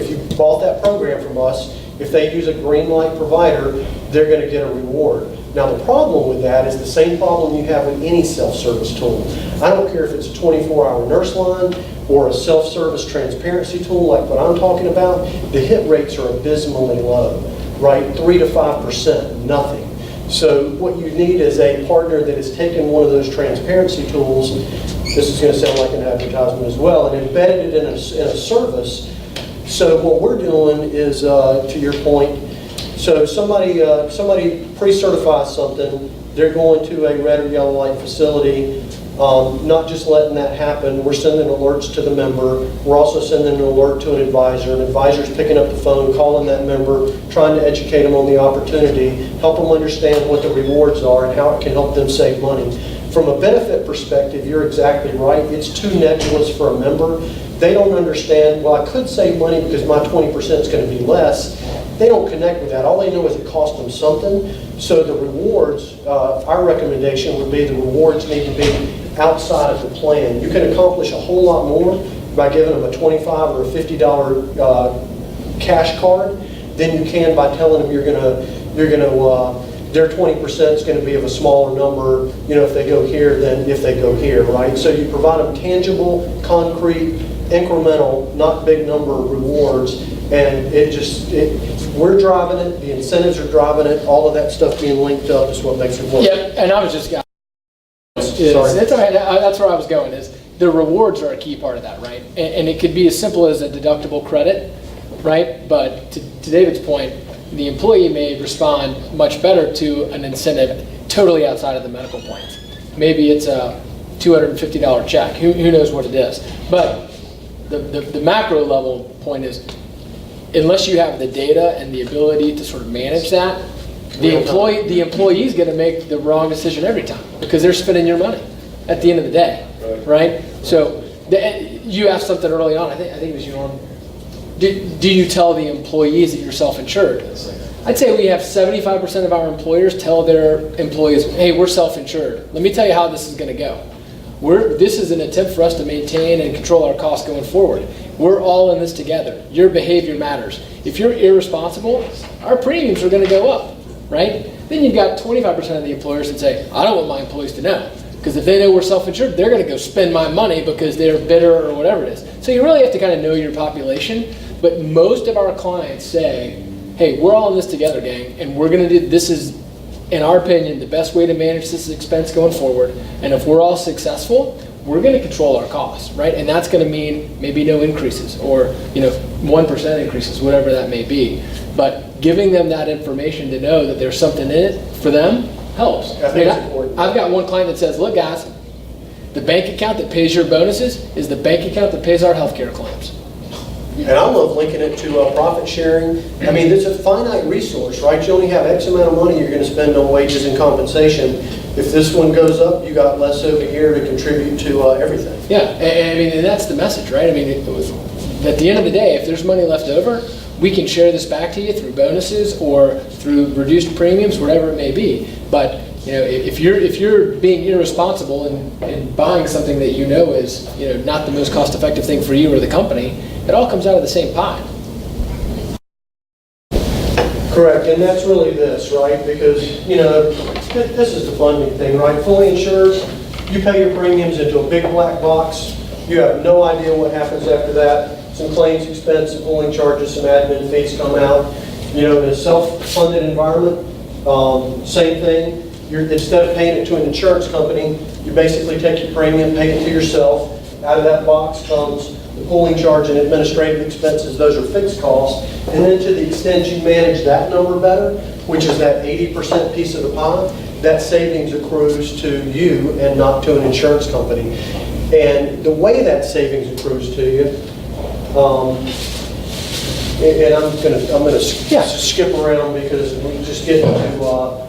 you bought that program from us, if they use a green light provider, they're going to get a reward. Now the problem with that is the same problem you have with any self-service tool. I don't care if it's a 24-hour nurse line or a self-service transparency tool like what I'm talking about, the hit rates are abysmally low, right? 3 to 5%, nothing. So what you need is a partner that has taken one of those transparency tools, this is going to sound like an advertisement as well, and embedded it in a service. So what we're doing is, to your point, so somebody pre-certifies something, they're going to a red or yellow light facility, not just letting that happen, we're sending alerts to the member, we're also sending an alert to an advisor's picking up the phone, calling that member, trying to educate them on the opportunity, help them understand what the rewards are and how it can help them save money. From a benefit perspective, you're exactly right, it's too nebulous for a member. They don't understand, well, I could save money because my 20% is going to be less. They don't connect with that. All they know is it cost them something. So the rewards, our recommendation would be the rewards need to be outside of the plan. You can accomplish a whole lot more by giving them a $25 or a $50 cash card than you can by telling them their 20% is going to be of a smaller number, if they go here than if they go here, right? So you provide them tangible, concrete, incremental, not big number rewards, and we're driving it, the incentives are driving it, all of that stuff being linked up is what makes it work.
Yeah, and I was just going.
Sorry.
That's where I was going. Is the rewards are a key part of that, right? And it could be as simple as a deductible credit, right? But to David's point, the employee may respond much better to an incentive totally outside of the medical plans. Maybe it's a $250 check. Who knows what it is? But the macro level point is, unless you have the data and the ability to sort of manage that, the employee's going to make the wrong decision every time because they're spending your money at the end of the day, right? So you asked something early on. I think it was you, Norm. Do you tell the employees that you're self-insured? I'd say we have 75% of our employers tell their employees, hey, we're self-insured. Let me tell you how this is going to go. This is an attempt for us to maintain and control our costs going forward. We're all in this together. Your behavior matters. If you're irresponsible, our premiums are going to go up, right? Then you've got 25% of the employers that say, I don't want my employees to know. Because if they know we're self-insured, they're going to go spend my money because they're bitter or whatever it is. So you really have to kind of know your population. But most of our clients say, hey, we're all in this together, gang, and we're gonna do, this is, in our opinion, the best way to manage this expense going forward. And if we're all successful, we're gonna control our costs, right? And that's gonna mean maybe no increases, or 1% increases, whatever that may be. But giving them that information to know that there's something in it for them helps.
I think it's important.
I've got one client that says, look guys, the bank account that pays your bonuses is the bank account that pays our healthcare claims.
And I love linking it to profit sharing. I mean, it's a finite resource, right? You only have X amount of money you're going to spend on wages and compensation. If this one goes up, you got less over here to contribute to everything.
Yeah, and I mean, and that's the message, right? I mean, at the end of the day, if there's money left over, we can share this back to you through bonuses or through reduced premiums, whatever it may be. But if you're being irresponsible and buying something that is not the most cost-effective thing for you or the company, it all comes out of the same pie.
Correct, and that's really this, right? Because, this is the funding thing, right? Fully insured, you pay your premiums into a big black box. You have no idea what happens after that. Some claims expense, some pulling charges, some admin fees come out. In a self-funded environment, same thing. Instead of paying it to an insurance company, you basically take your premium, pay it to yourself. Out of that box comes the pulling charge and administrative expenses. Those are fixed costs. And then to the extent you manage that number better, which is that 80% piece of the pie, that savings accrues to you and not to an insurance company. And the way that savings accrues to you, and I'm gonna skip around because we just get into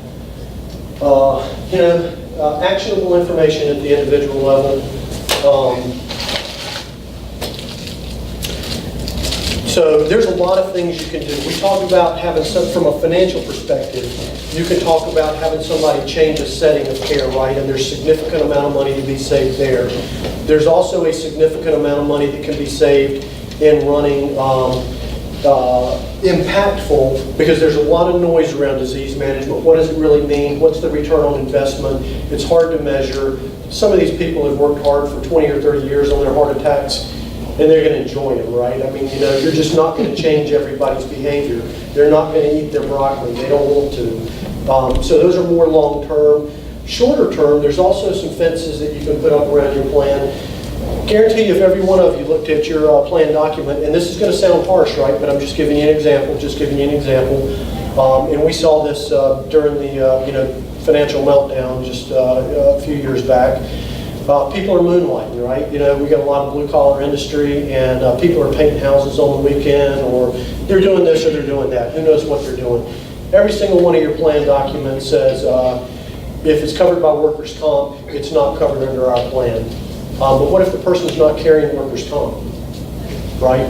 actionable information at the individual level. So there's a lot of things you can do. We talk about having from a financial perspective, you can talk about having somebody change a setting of care, right? And there's significant amount of money to be saved there. There's also a significant amount of money that can be saved in running impactful, because there's a lot of noise around disease management. What does it really mean? What's the return on investment? It's hard to measure. Some of these people have worked hard for 20 or 30 years on their heart attacks, and they're going to enjoy them, right? I mean, you're just not going to change everybody's behavior. They're not going to eat their broccoli. They don't want to. So those are more long-term. Shorter term, there's also some fences that you can put up around your plan. Guarantee you, if every one of you looked at your plan document, and this is going to sound harsh, right? But I'm just giving you an example. And we saw this during the financial meltdown just a few years back. People are moonlighting, right? We got a lot of blue-collar industry, and people are painting houses on the weekend, or they're doing this or they're doing that. Who knows what they're doing? Every single one of your plan documents says if it's covered by workers' comp, it's not covered under our plan. But what if the person's not carrying workers' comp, right?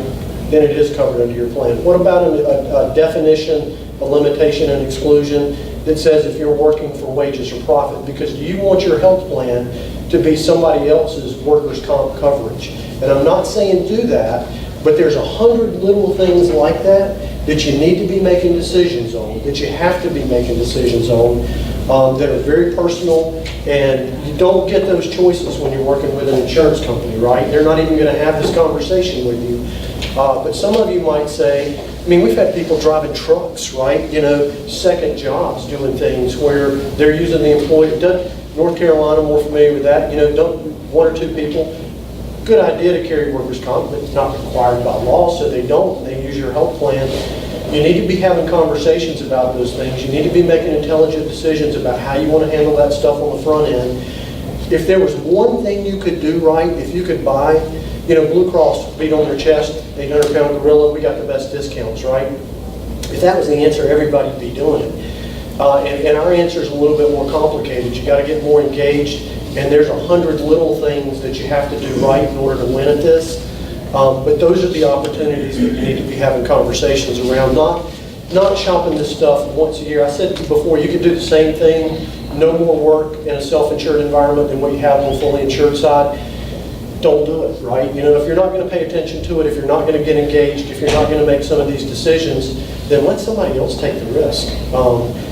Then it is covered under your plan. What about a definition, a limitation, and exclusion that says if you're working for wages or profit? Because do you want your health plan to be somebody else's workers' comp coverage? And I'm not saying do that, but there's 100 little things like that that you need to be making decisions on, that you have to be making decisions on, that are very personal, and you don't get those choices when you're working with an insurance company, right? They're not even going to have this conversation with you. But some of you might say, I mean, we've had people driving trucks, right? Second jobs, doing things where they're using the employee. North Carolina, more familiar with that. One or two people. Good idea to carry workers' comp, but it's not required by law, so they don't. They use your health plan. You need to be having conversations about those things. You need to be making intelligent decisions about how you want to handle that stuff on the front end. If there was one thing you could do right, if you could buy, Blue Cross beat on their chest, 800-pound gorilla, we got the best discounts, right? If that was the answer, everybody'd be doing it. And our answer is a little bit more complicated. You got to get more engaged, and there's 100 little things that you have to do right in order to win at this. But those are the opportunities that you need to be having conversations around, not shopping this stuff once a year. I said before, you could do the same thing, no more work in a self-insured environment than what you have on the fully insured side. Don't do it, right? If you're not going to pay attention to it, if you're not going to get engaged, if you're not going to make some of these decisions, then let somebody else take the risk.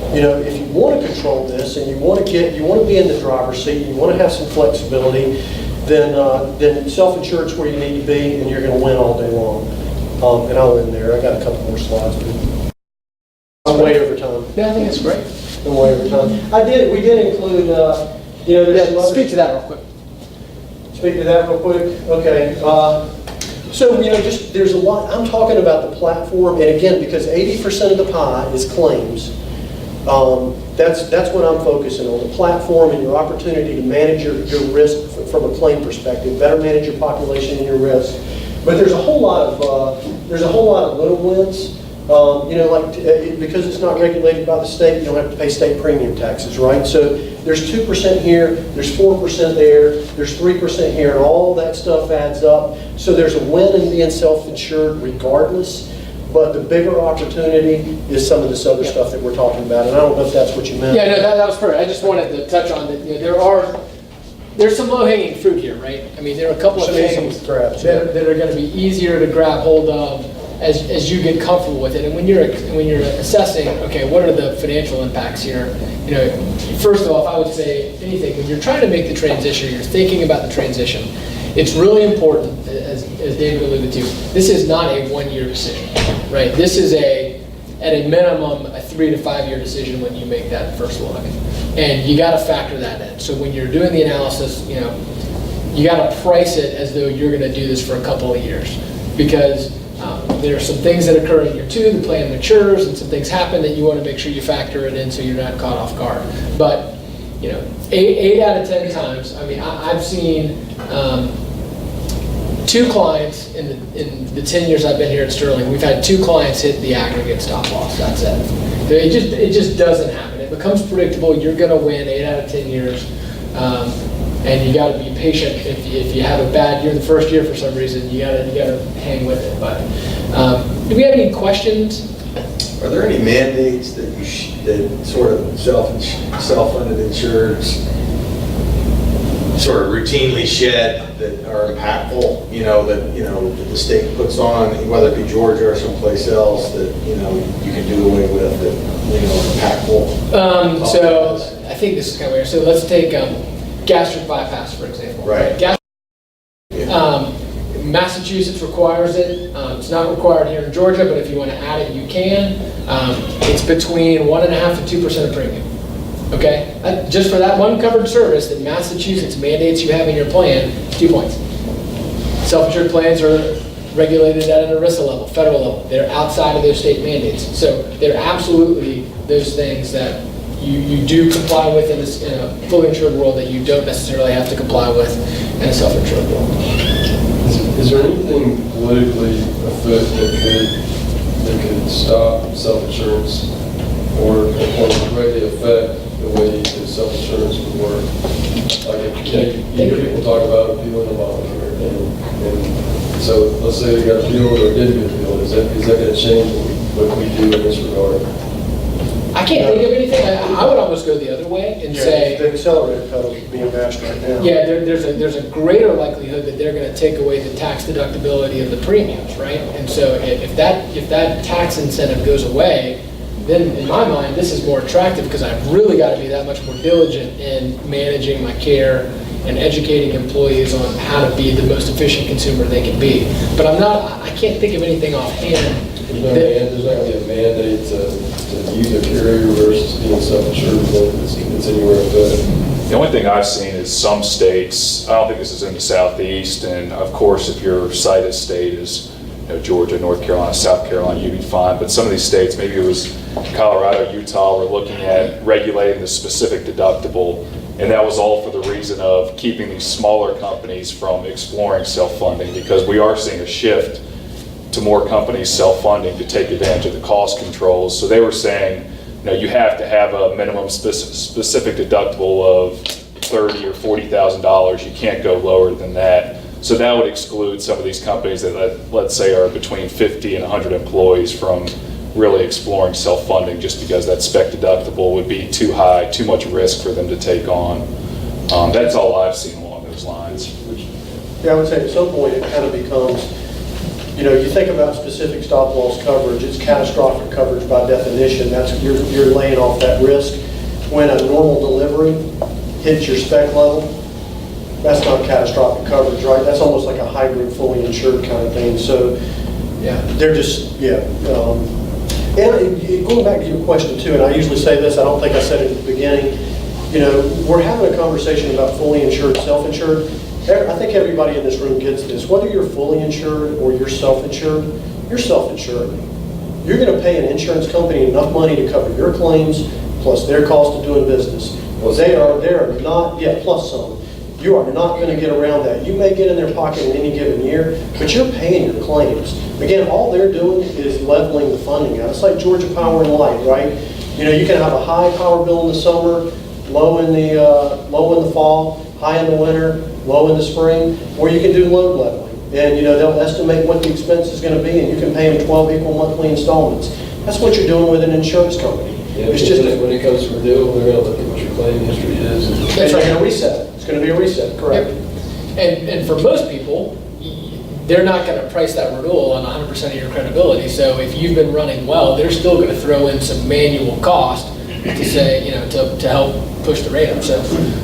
If you want to control this and you want to be in the driver's seat, and you want to have some flexibility, then self-insured's where you need to be, and you're going to win all day long. And I'll end there. I got a couple more slides.
Yeah, I think it's great.
And way over time. We did include, there's some other.
Speak to that real quick.
Speak to that real quick, okay. So, just, there's a lot, I'm talking about the platform, and again, because 80% of the pie is claims, that's what I'm focusing on, the platform and your opportunity to manage your risk from a claim perspective, better manage your population and your risk. But there's a whole lot of little wins. Because it's not regulated by the state, you don't have to pay state premium taxes, right? So there's 2% here, there's 4% there, there's 3% here, and all that stuff adds up. So there's a win in being self-insured regardless, but the bigger opportunity is some of this other stuff that we're talking about, and I don't know if that's what you meant.
Yeah, no, that was perfect. I just wanted to touch on that. There's some low-hanging fruit here, right? I mean, there are a couple of things that are going to be easier to grab hold of as you get comfortable with it. And when you're assessing, okay, what are the financial impacts here? First off, I would say anything, when you're trying to make the transition, you're thinking about the transition, it's really important, as David alluded to, this is not a one-year decision, right? This is at a minimum, a 3 to 5 year decision when you make that first look. And you got to factor that in. So when you're doing the analysis, you got to price it as though you're going to do this for a couple of years, because there are some things that occur in year 2, the plan matures, and some things happen that you want to make sure you factor it in so you're not caught off guard. But 8 out of 10 times, I mean, I've seen 2 clients in the 10 years I've been here at Sterling. We've had 2 clients hit the aggregate stop loss. That's it. It just doesn't happen. It becomes predictable. You're going to win 8 out of 10 years. And you got to be patient. If you have a bad year the first year for some reason, you got to hang with it. But do we have any questions?
Are there any mandates that that sort of self-funded insurers sort of routinely shed that are impactful? That the state puts on, whether it be Georgia or someplace else, that you can do away with that impactful.
So I think this is kind of weird. So let's take gastric bypass, for example.
Right.
Massachusetts requires it. It's not required here in Georgia, but if you want to add it, you can. It's between 1.5% and 2% of premium. Okay? Just for that one covered service that Massachusetts mandates you have in your plan, 2 points. Self-insured plans are regulated at an ERISA level, federal level. They're outside of those state mandates. So they're absolutely those things that you do comply with in a fully insured world that you don't necessarily have to comply with in a self-insured world.
Is there anything politically afoot that could stop self-insurance or directly affect the way the self-insurance would work? Like, you hear people talk about appealing Obamacare, and so let's say they got appealed or didn't get appealed. Is that going to change what we do in this regard?
I can't think of anything. I would almost go the other way and say
The accelerator pedal is being mashed right now.
yeah, there's a greater likelihood that they're going to take away the tax deductibility of the premiums, right? And so if that tax incentive goes away, then in my mind this is more attractive because I've really got to be that much more diligent in managing my care and educating employees on how to be the most efficient consumer they can be. But I can't think of anything offhand.
There's not going to be a mandate to use a carrier versus being self-insured that's anywhere afoot.
The only thing I've seen is some states, I don't think this is in the Southeast, and of course if your cited state is Georgia, North Carolina, South Carolina, you'd be fine, but some of these states, maybe it was Colorado, Utah, were looking at regulating the specific deductible, and that was all for the reason of keeping these smaller companies from exploring self-funding, because we are seeing a shift to more companies self-funding to take advantage of the cost controls. So they were saying, you have to have a minimum specific deductible of $30,000 or $40,000. You can't go lower than that. So that would exclude some of these companies that, let's say, are between 50 and 100 employees from really exploring self-funding, just because that spec deductible would be too high, too much risk for them to take on. That's all I've seen along those lines.
Yeah, I would say at some point it kind of becomes, you think about specific stop loss coverage, it's catastrophic coverage by definition. That's you're laying off that risk. When a normal delivery hits your spec level, that's not catastrophic coverage, right? That's almost like a hybrid fully insured kind of thing. So
Yeah.
they're just, And going back to your question too, and I usually say this, I don't think I said it at the beginning, you know, we're having a conversation about fully insured, self-insured. I think everybody in this room gets this. Whether you're fully insured or you're self-insured, you're self-insured. You're going to pay an insurance company enough money to cover your claims plus their cost of doing business. They are not, yeah, plus some. You are not going to get around that. You may get in their pocket in any given year, but you're paying your claims. Again, all they're doing is leveling the funding out. It's like Georgia Power and Light, right? You know, you can have a high power bill in the summer, low in the fall, high in the winter, low in the spring, or you can do load leveling. And, you know, they'll estimate what the expense is going to be, and you can pay them 12 equal monthly installments. That's what you're doing with an insurance company.
Yeah,
It's just
when it comes to renewal, they're gonna look at what your claim history is.
It's going to reset. It's going to be a reset, correct?
And for most people, they're not going to price that renewal on 100% of your credibility. So if you've been running well, they're still going to throw in some manual cost to say, you know, to help push the rate up. So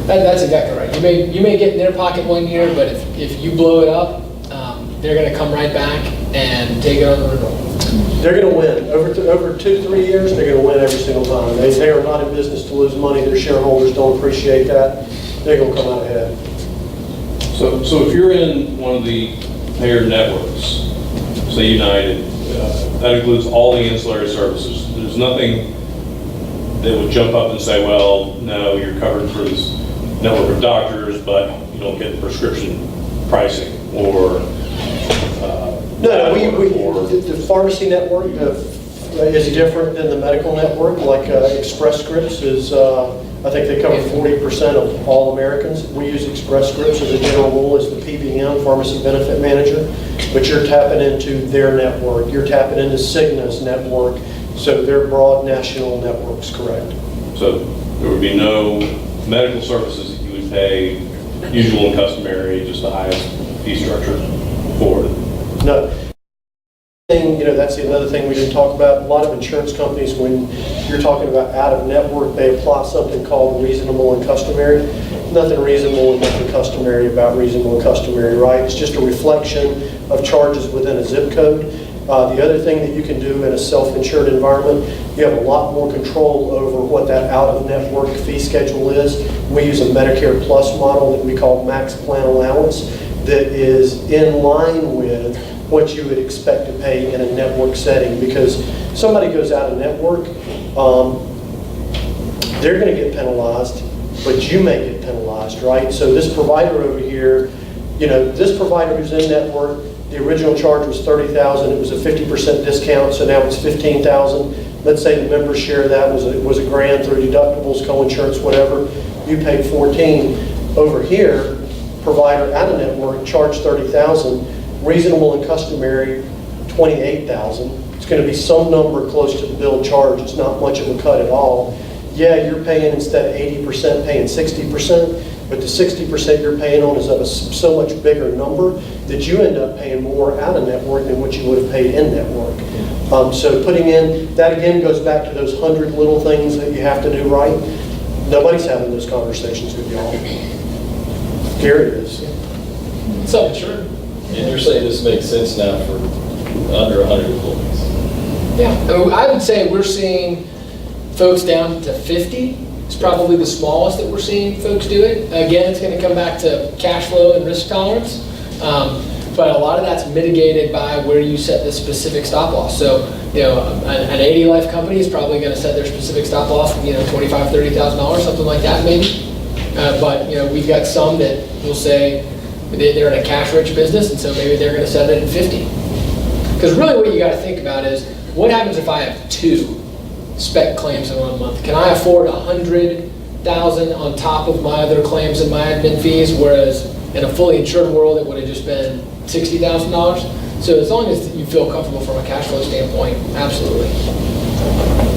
that's exactly right. You may get in their pocket one year, but if you blow it up, they're going to come right back and take it on the renewal.
They're going to win. Over 2-3 years, they're going to win every single time. They are not in business to lose money. Their shareholders don't appreciate that. They're going to come out ahead.
So if you're in one of the payer networks, say United, that includes all the ancillary services. There's nothing that would jump up and say, well, no, you're covered for this network of doctors, but you don't get prescription pricing or
No, the pharmacy network is different than the medical network. Like Express Scripts is, I think they cover 40% of all Americans. We use Express Scripts as a general rule as the PBM, Pharmacy Benefit Manager, but you're tapping into their network. You're tapping into Cigna's network, so they're broad national networks, correct?
so there would be no medical services that you would pay usual and customary, just the highest fee structure for it.
No. You know, that's another thing we didn't talk about. A lot of insurance companies, when you're talking about out of network, they apply something called reasonable and customary. Nothing reasonable and nothing customary about reasonable and customary, right? It's just a reflection of charges within a zip code. The other thing that you can do in a self-insured environment, you have a lot more control over what that out-of-network fee schedule is. We use a Medicare Plus model that we call Max Plan Allowance that is in line with what you would expect to pay in a network setting, because somebody goes out of network, they're going to get penalized, but you may get penalized, right? So this provider over here, you know, this provider who's in network, the original charge was $30,000. It was a 50% discount, so now it's $15,000. Let's say the members' share of that was $1,000 through deductibles, co-insurance, whatever. You paid $14,000. Over here, provider out of network charged $30,000. Reasonable and customary, $28,000. It's going to be some number close to the bill charge. It's not much of a cut at all. Yeah, you're paying instead of 80%, paying 60%, but the 60% you're paying on is of a so much bigger number that you end up paying more out of network than what you would have paid in network. So putting in, that again goes back to those 100 little things that you have to do right. Nobody's having those conversations with y'all. Gary is.
Self-insured.
And you're saying this makes sense now for under 100 employees?
Yeah, I would say we're seeing folks down to 50. It's probably the smallest that we're seeing folks do it. Again, it's going to come back to cash flow and risk tolerance. But a lot of that's mitigated by where you set the specific stop loss. So, you know, an 80 life company is probably going to set their specific stop loss, you know, $25,000, $30,000, something like that maybe. But, you know, we've got some that will say they're in a cash-rich business, and so maybe they're going to set it at 50. Because really what you got to think about is, what happens if I have 2 spec claims in 1 month? Can I afford $100,000 on top of my other claims and my admin fees, whereas in a fully insured world it would have just been $60,000? So as long as you feel comfortable from a cash flow standpoint, absolutely.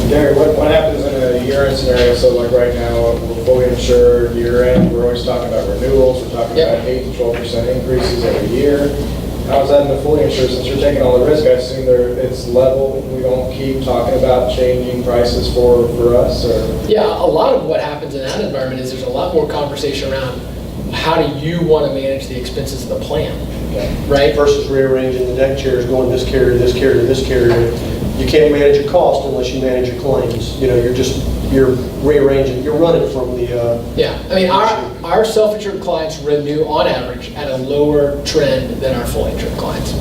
Gary, what happens in a year-end scenario? So like right now, we're fully insured year-end, we're always talking about renewals, we're talking about 8 to 12% increases every year. How's that in the fully insured? Since you're taking all the risk, I assume it's level. We don't keep talking about changing prices for us, or?
Yeah, a lot of what happens in that environment is there's a lot more conversation around how do you want to manage the expenses of the plan, right?
Versus rearranging the deck chairs, going this carrier, this carrier, this carrier. You can't manage a cost unless you manage your claims. You know, you're rearranging, you're running from the,
Yeah, I mean, our self-insured clients renew on average at a lower trend than our fully insured clients,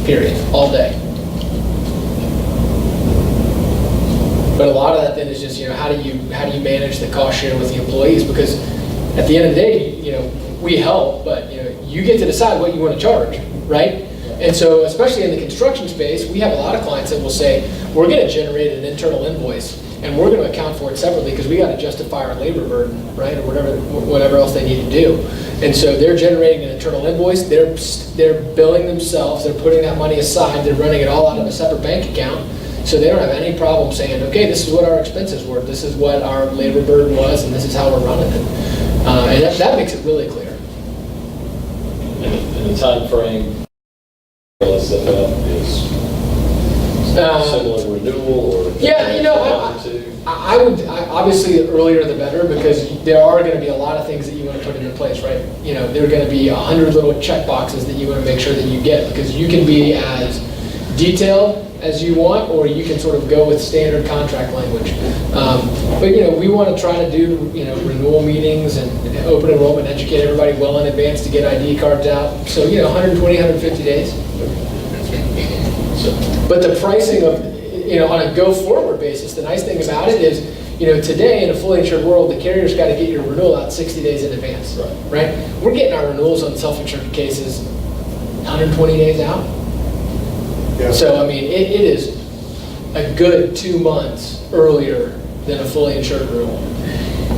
period, all day. But a lot of that then is just, you know, how do you manage the cost share with the employees? Because at the end of the day, you know, we help, but you know, you get to decide what you want to charge, right? And so, especially in the construction space, we have a lot of clients that will say, we're going to generate an internal invoice, and we're going to account for it separately because we got to justify our labor burden, right, or whatever else they need to do. And so they're generating an internal invoice. They're billing themselves. They're putting that money aside. They're running it all out of a separate bank account. So they don't have any problem saying, okay, this is what our expenses were. This is what our labor burden was, and this is how we're running it. And that makes it really clear.
And the time frame is similar renewal or?
Yeah, you know, I would obviously the earlier the better, because there are going to be a lot of things that you want to put into place, right? You know, there are going to be 100 little check boxes that you want to make sure that you get, because you can be as detailed as you want, or you can sort of go with standard contract language. But you know, we want to try to do, you know, renewal meetings and open enrollment, educate everybody well in advance to get ID cards out. So, you know, 120, 150 days. But the pricing of, you know, on a go-forward basis, the nice thing about it is, you know, today in a fully insured world, the carrier's got to get your renewal out 60 days in advance, right? We're getting our renewals on self-insured cases 120 days out.
yeah.
So, I mean, it is a good 2 months earlier than a fully insured renewal.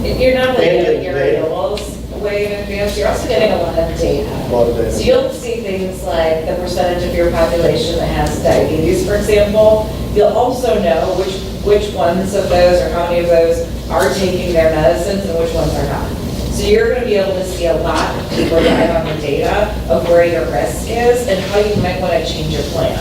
You're not only getting your
Data.
renewals way in advance, you're also getting a lot of data.
A lot of data.
So you'll see things like the percentage of your population that has diabetes, for example. You'll also know which ones of those or how many of those are taking their medicines and which ones are not. So you're going to be able to see a lot deeper dive on the data of where your risk is and how you might want to change your plan.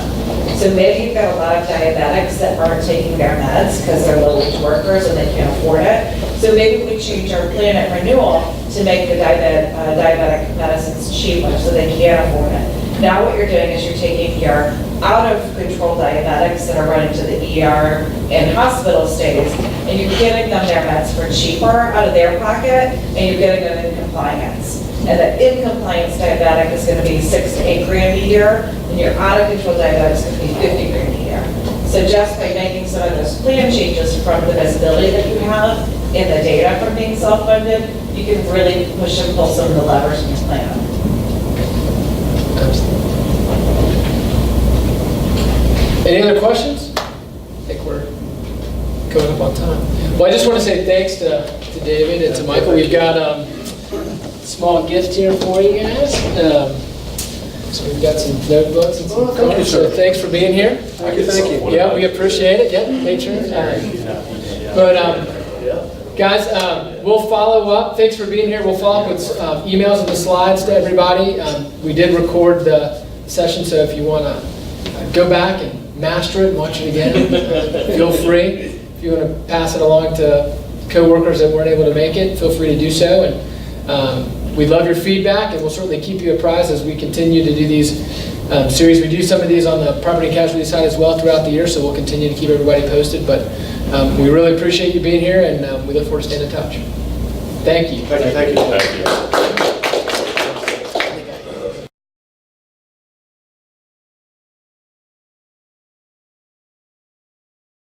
So maybe you've got a lot of diabetics that aren't taking their meds because they're low-wage workers and they can't afford it. So maybe we change our plan at renewal to make the diabetic medicines cheaper so they can afford it. Now what you're doing is you're taking your out-of-control diabetics that are running to the ER and hospital stays, and you're getting them their meds for cheaper out of their pocket, and you're getting them in compliance. And the in-compliance diabetic is going to be 6 to 8 grand a year, and your out-of-control diabetic is going to be 50 grand a year. So just by making some of those plan changes from the visibility that you have in the data from being self-funded, you can really push and pull some of the levers in your plan.
Any other questions? I think we're going up on time. Well, I just want to say thanks to David and to Michael. We've got a small gift here for you guys. So we've got some notebooks and some
thank you,
cards.
sir.
So thanks for being here.
Thank you.
Yeah, we appreciate it. Yeah, patron. But guys, we'll follow up. Thanks for being here. We'll follow up with emails and the slides to everybody. We did record the session, so if you want to go back and master it and watch it again, feel free. If you want to pass it along to coworkers that weren't able to make it, feel free to do so. And we love your feedback, and we'll certainly keep you apprised as we continue to do these series. We do some of these on the property and casualty side as well throughout the year, so we'll continue to keep everybody posted. But we really appreciate you being here, and we look forward to staying in touch. Thank you.
Thank you.
Thank you.